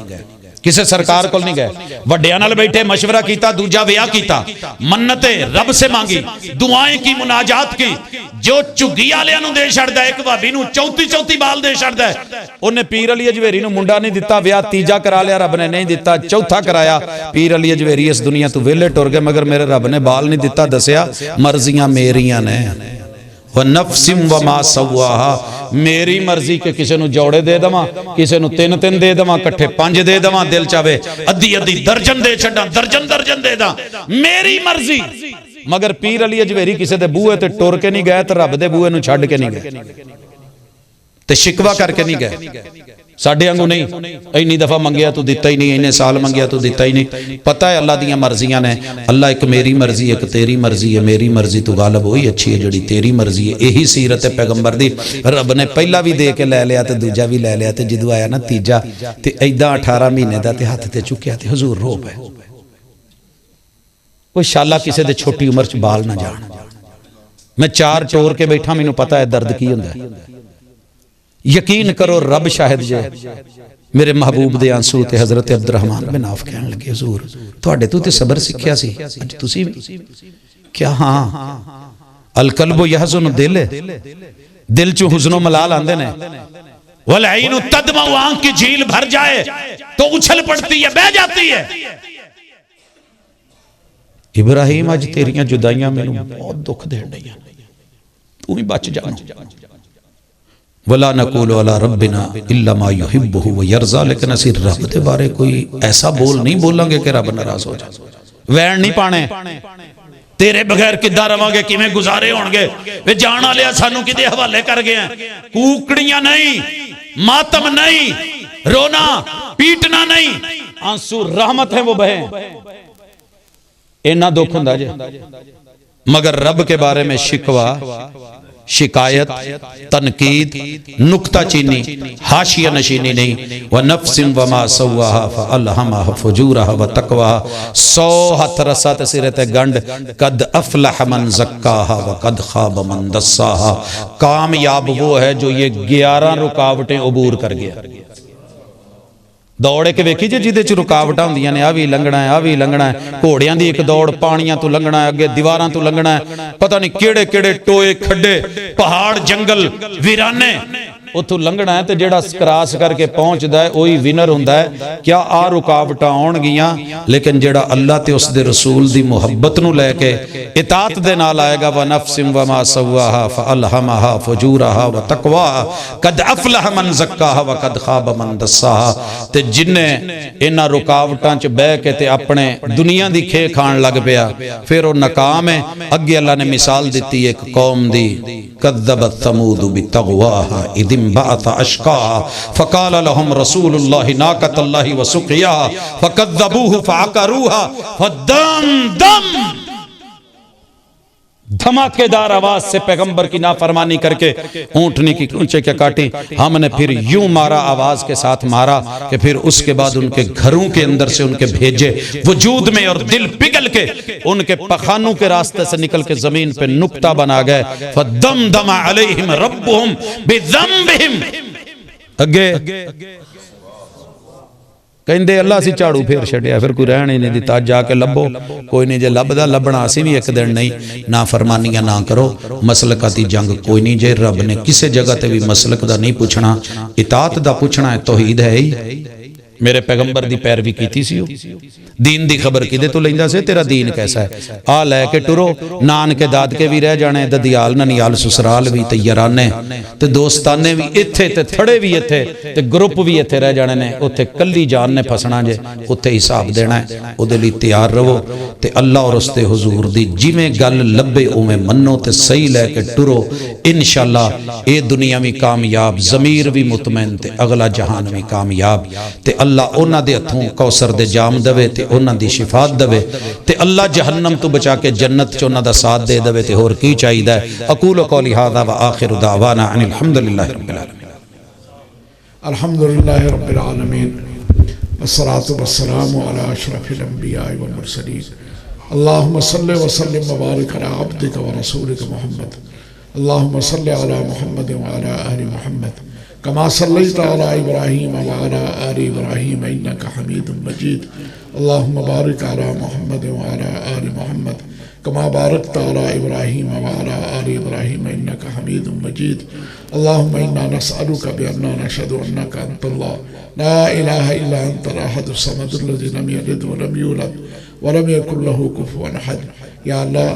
किसे सरकार को नहीं गए, वड्डियां नाल बैठे मशवरा किया, दूजा विआह किया, मन्नते रब से मांगी, दुआएं की, मुनाजात की। जो झुग्गी वालियां नूं दे छड़दा है, एक भाभी नूं 34 बाल दे छड़दा है, उन्हें पीर अली हजवेरी नूं मुंडा नहीं दिता, विआह तीजा करा लिया, रब ने नहीं दिता, चौथा कराया। पीर अली हजवेरी इस दुनिया तो वेले टुर गए, मगर मेरे रब ने बाल नहीं दिता, दसिया मर्जियां मेरियां ने। नफ्सिम वमा सव्वाहा, मेरी मर्जी के किसी नूं जोड़े दे देवां, किसी नूं 3 दे देवां, इकट्ठे 5 दे देवां, दिल चाहे अद्धी अद्धी दर्जन दे छड्डां, दर्जन दे दा, मेरी मर्जी। मगर पीर अली हजवेरी किसी दे बूहे ते टुर के नहीं गए, तो रब दे बूहे नूं छड्ड के नहीं गए, ते शिकवा करके नहीं गए। साडे वांगू नहीं, इन्नी दफा मंगिया तू दिता ही नहीं, इन्ने साल मंगिया तू दिता ही नहीं। पता है अल्लाह दियां मर्जियां ने, अल्लाह एक मेरी मर्जी एक तेरी मर्जी है, मेरी मर्जी तो गालब वही अच्छी है जिहड़ी तेरी मर्जी है। यही सीरत है पैगंबर दी। रब ने पहला भी दे के लै लिया तो दूजा भी लै लिया, तो जदों आया ना तीजा ते ऐदां 18 महीने का हथ ते चुक्या ते हुजूर रो पे। कोई शाला किसी दे छोटी उम्र च बाल ना जान। मैं 4 टोर के बैठा, मैनूं पता है दर्द की हुंदा है। यकीन करो रब शाहिद जे, मेरे महबूब दे आंसू ते हजरत अब्दुर्रहमान बिन औफ कहन लगे हुजूर तुहाडे तो ते सबर सीखिया सी, अज तुसी भी क्या? हाँ, अल कल्बु यहज़ुन, दिल चो हुज़्नो मलाल आंदे ने। वल ऐनु तदमउ, आंख की झील भर जाए तो उछल पड़ती है, बह जाती है। इब्राहिम अज तेरियां जुदाइयां मैनू बहुत दुख देण लईयां, तू ही बच जाना। वला नकूल वला रब्बिना इल्ला मा युहिब्बुहु व यरज़ा, लेकिन असीं रब दे बारे कोई ऐसा बोल नहीं बोलांगे कि रब नाराज हो जाए। वैण नहीं पाने, तेरे बगैर किद्दां रवांगे, किवें गुजारे होणगे, वे जाण वाले सानू किदे हवाले कर गए हैं। कूकड़ियां नहीं, मातम नहीं, रोना पीटना नहीं, आंसू रहमत है वो बहे। इन्ना दुख हुंदा जे, मगर रब के बारे में शिकवा, शिकायत, तनकीद, नुक्ताचीनी, हाशिया नशीनी नहीं। व नफ्सिम वमा सव्वाहा फअल्हमाहा फजूरहा व तकवाहा, 100 हथ रसा ते सिरे ते गंढ। कद अफलह मन ज़क्काहा व कद खाब मन दस्साहा, कामयाब वो है जो ये 11 रुकावटें अबूर कर गया। दौड़ एक वेखी जे जिहदे च रुकावटां हुंदियां ने, आ भी लंघना है, आ भी लंघना है। घोड़ियां दी एक दौड़, पानियां तो लंघना है, अगे दीवारां तो लंघना है, पता नहीं केड़े केड़े टोए खड्डे पहाड़ जंगल वीराने उथों लंघना है, तो जेड़ा क्रॉस करके पहुंचदा है वही विनर हुंदा है। क्या आ रुकावटां आउणगियां, लेकिन जेड़ा अल्लाह ते उसदे रसूल दी मुहब्बत नूं लैके इताअत दे नाल आएगा, व नफ्सिम व मा सव्वाहा फअल्हमहा फजूरहा व तक़वाहा कद अफलह मन ज़क्काहा व कद खाब मन दस्साहा। ते जिन्ने इन्हां रुकावटां च बह के ते अपने दुनिया दी खे खाण लग पिया, फिर वो नाकाम है। अगे अल्लाह ने मिसाल दी एक कौम दी, कद्दबत समूद बितग़वाहा इदिम बअथ अशक़ाहा फ़क़ाल लहुम रसूलुल्लाहि नाक़तल्लाहि व सुक़ियाहा फ़कज़्ज़बूहु फ़अक़रूहा फ़दम दम। धमाकेदार आवाज से पैगंबर की नाफरमानी करके ऊंटनी की ऊंचे के काटी, हमने फिर यूं मारा, आवाज के साथ मारा कि फिर उसके बाद उनके घरों के अंदर से उनके भेजे वजूद में और दिल पिघल के उनके पखानों के रास्ते से निकल के जमीन पे नुक्ता बना गए। फदमदम अलैहिम रब्बुहुम बिज़ंबिहिम। अगे कहते अल्लाह सी झाड़ू फेर छड़िया, फिर कोई रहने नहीं दिता, जाके लभो, कोई नहीं, जे लभदा लभना असी भी एक दिन नहीं। ना फरमानियां ना करो, मसलका दी जंग कोई नहीं। जे रब ने किसी जगह ते भी मसलक दा नहीं पूछना, इताअत दा पूछना है, तौहीद है ही। मेरे पैगंबर दी पैरवी कीती सी, दीन दी खबर किदे तो लैंदा से, तेरा दीन कैसा है, आ लैके टुरो। नानके दादके भी रह जाने, ददियाल ननियाल ससुराल भी, ते याराने ते दोस्ताने भी इत्थे, ते थड़े भी इत्थे, ते ग्रुप भी इत्थे रह जाने ने। उत्थे कल्ली जान ने फसना जे, उत्थे हिसाब देना है, उहदे लई तैयार रहो। ते अल्लाह और उसदे हुजूर दी जिवें गल लभे उवें मन्नो ते सही लैके टुरो। इंशाअल्लाह ये दुनिया भी कामयाब, ज़मीर भी मुतमैन, ते अगला जहान भी कामयाब। ते अल्लाह उन्हां दे हथों कौसर दे जाम दवे, ते उन्हां दी शिफात दवे, ते अल्लाह जहन्नम तो बचा के जन्नत च उन्हां दा साथ दे दवे। ते होर की चाहिदा है। अकूलु कौली हाज़ा व आखिरु दावाना अनिल हम्दुलिल्लाहि रब्बिल आलमीन। अल्हम्दुलिल्लाहि रब्बिल आलमीन वस्सलातु वस्सलामु अला अशरफिल अंबिया वल मुरसलीन। अल्लाहुम्मा सल्लि व सल्लिम व बारिक अला अब्दिका व रसूलिका मुहम्मद। अल्लाहुम्मा सल्लि अला मुहम्मद व अला आलि मुहम्मद कमा सल्लैता अला इब्राहीम व अला आलि इब्राहीम इन्नका हमीदुम मजीद। अल्लाहुम्मा बारिक अला मुहम्मद व अला आलि मुहम्मद कमा बारकता अला इब्राहीम व अला आलि इब्राहीम इन्नका हमीदुम मजीद। अल्लाहुम्मा इन्ना नस्अलुका बिअन्ना नशहदु अन्नका अंतल्लाह ला इलाहा इल्ला अंतल अहदुस समदुल लज़ी लम यलिद व लम यूलद व लम यकुल लहू कुफुवन अहद। या अल्लाह,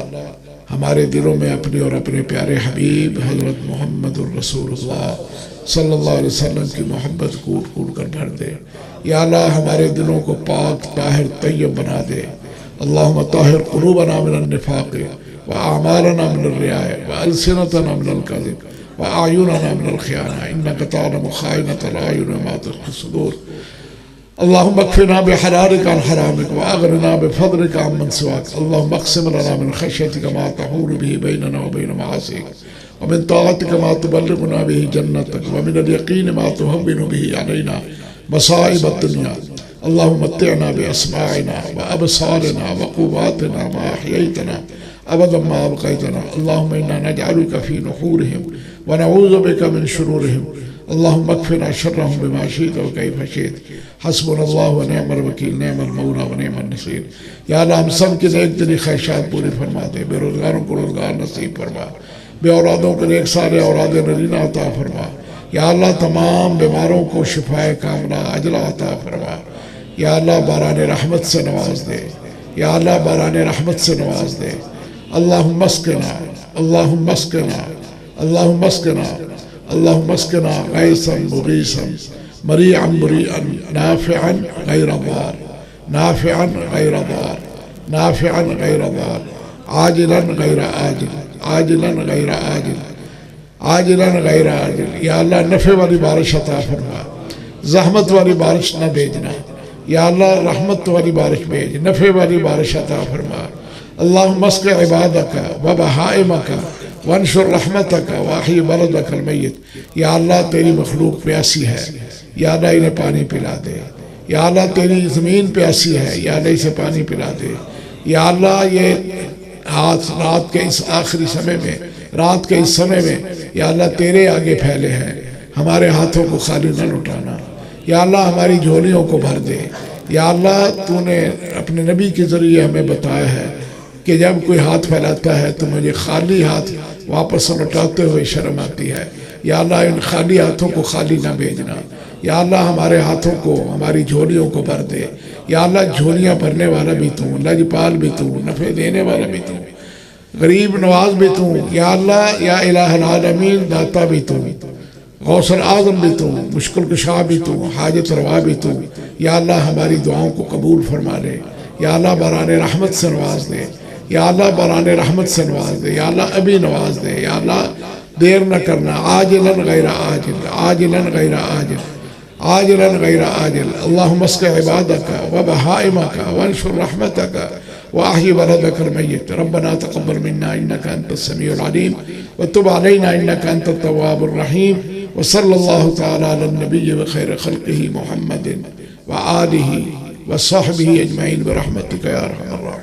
हमारे दिलों में अपने और अपने प्यारे हबीब हज़रत मुहम्मदुर रसूलुल्लाह सल्लल्लाहु अलैहि वसल्लम की मोहब्बत कूट कूट कर भर दे। या अल्लाह, हमारे दिलों को पाक ताहिर तय्यब बना दे। अल्लाहुम्मा ताहिर क़ुलूबना मिनन निफ़ाक़ व अमालना मिनर रियाय व अलसिनतना मिनल कज़िब व अयुनना मिनल ख़ियाना इन्नका तअलमु ख़ाइनतल अयुन व मा तुख़फ़ी सुदूर। अल्लाहुम्मा अक्फ़िना बिहलालिका अन हरामिक व अग़निना बिफ़ज़लिका अम्मन सिवाक। अल्लाहुम्मा अक़सिम लना मिन ख़श्यतिका मा तहूलु बिही बैनना व बैन मआसिक व मिन ताअतिका मा तुबल्लिग़ुना बिही जन्नतक व मिनल यक़ीन मा तुहव्विनु बिही अलैना मसाइब अद-दुनिया। अल्लाहुम्मा मत्तिअना बिअस्माइना व अबसारिना व क़ुव्वातिना मा अहयैतना अबदन मा अबक़ैतना। अल्लाहुम्मा इन्ना नजअलुका फ़ी नुहूरिहिम व नऊज़ु बिका मिन शुरूरिहिम। अल्लाहुम्मा अक्फ़िना शर्रहुम बिमा शि'त व कैफ़ शि'त। हस्बुनल्लाहु व नि'मल वकील, नि'मल मौला व नि'मन नसीर। या अल्लाह, हम सब की नेक दिली ख्वाहिशात पूरी फरमा दे। बेरोज़गारों को रोज़गार नसीब फरमा, बे औलादों को नेक सारे औलाद नरीना अता फरमा। या अल्लाह, तमाम बीमारों को शिफाए कामला अजला अता फरमा। या अल्लाह, बाराने रहमत से नवाज दे। या अल्लाह, बाराने रहमत से नवाज दे। अल्लाहुम्मा अस्क़िना, अल्लाहुम्मा अस्क़िना, अल्लाहुम्मा अस्क़िना, अल्लाहुम्मा अस्क़िना ग़ैसन मुग़ीसन मरीअन मुरीअन नाफ़िअन ग़ैर दार, नाफ़िअन ग़ैर दार, नाफ़िअन ग़ैर दार, आजिलन ग़ैर आजिल, आजिलन ग़ैर आजिल, आजिलन ग़ैर आजिल। या अल्लाह, नफ़े वाली बारिश अता फरमा, ज़हमत वाली बारिश न भेजना। या अल्लाह, रहमत वाली बारिश भेज, नफ़े वाली बारिश अता फरमा। अल्लाहुम्मा अस्क़ि इबादका व बहाइमका वंशुर रहमतका व अही बलदकल मय्यित। या अल्लाह, तेरी मखलूक प्यासी है, या अल्लाह इन्हें पानी पिला दे। या अल्लाह, तेरी ज़मीन प्यासी है, या अल्लाह इसे पानी पिला दे। या अल्लाह, ये आज रात के इस आखिरी समय में, रात के इस समय में, या अल्लाह तेरे आगे फैले हैं, हमारे हाथों को खाली न लौटाना। या अल्लाह हमारी झोलियों को भर दे। या अल्लाह तूने अपने नबी के ज़रिए हमें बताया है कि जब कोई हाथ फैलाता है तो मुझे खाली हाथ वापस लौटाते हुए शर्म आती है। या अल्लाह इन खाली हाथों को खाली ना भेजना। या अल्लाह हमारे हाथों को, हमारी झोलियों को भर दे। या अल्लाह झोलियाँ भरने वाला भी तू, लजपाल भी तू, नफ़े देने वाला भी तू, गरीब नवाज भी तू। या अल्लाह या इलाहुल आलमीन दाता भी तू, गौसल आज़म भी तू, मुश्किल कुशा भी तू, हाजत रवा भी तू। या अल्लाह हमारी दुआओं को कबूल फरमा ले। या अल्लाह बराने रहमत से नवाज दे। या अल्लाह बराने रहमत से नवाज दे। या अल्लाह अभी नवाज दे। या अल्लाह देर न करना, आजिलन गैरा आजिल, आजिलन गैरा आजिल, आजिलन गैरा आजिल। अल्लाहुम्मा अस्क़ि इबादका व बहाइमका वंशुर रहमतका वाही बलदकल मय्यत। रब्बना तक़ब्बल मिन्ना इन्नका अंतस समीउल अलीम व तुब अलैना इन्नका अंतत तव्वाबुर रहीम। व सल्लल्लाहु तआला अला नबिय्यि व खैर खल्क़िही मुहम्मदिन व आलिही व सहबिही अजमईन बिरहमतिका या अरहमर राहिमीन।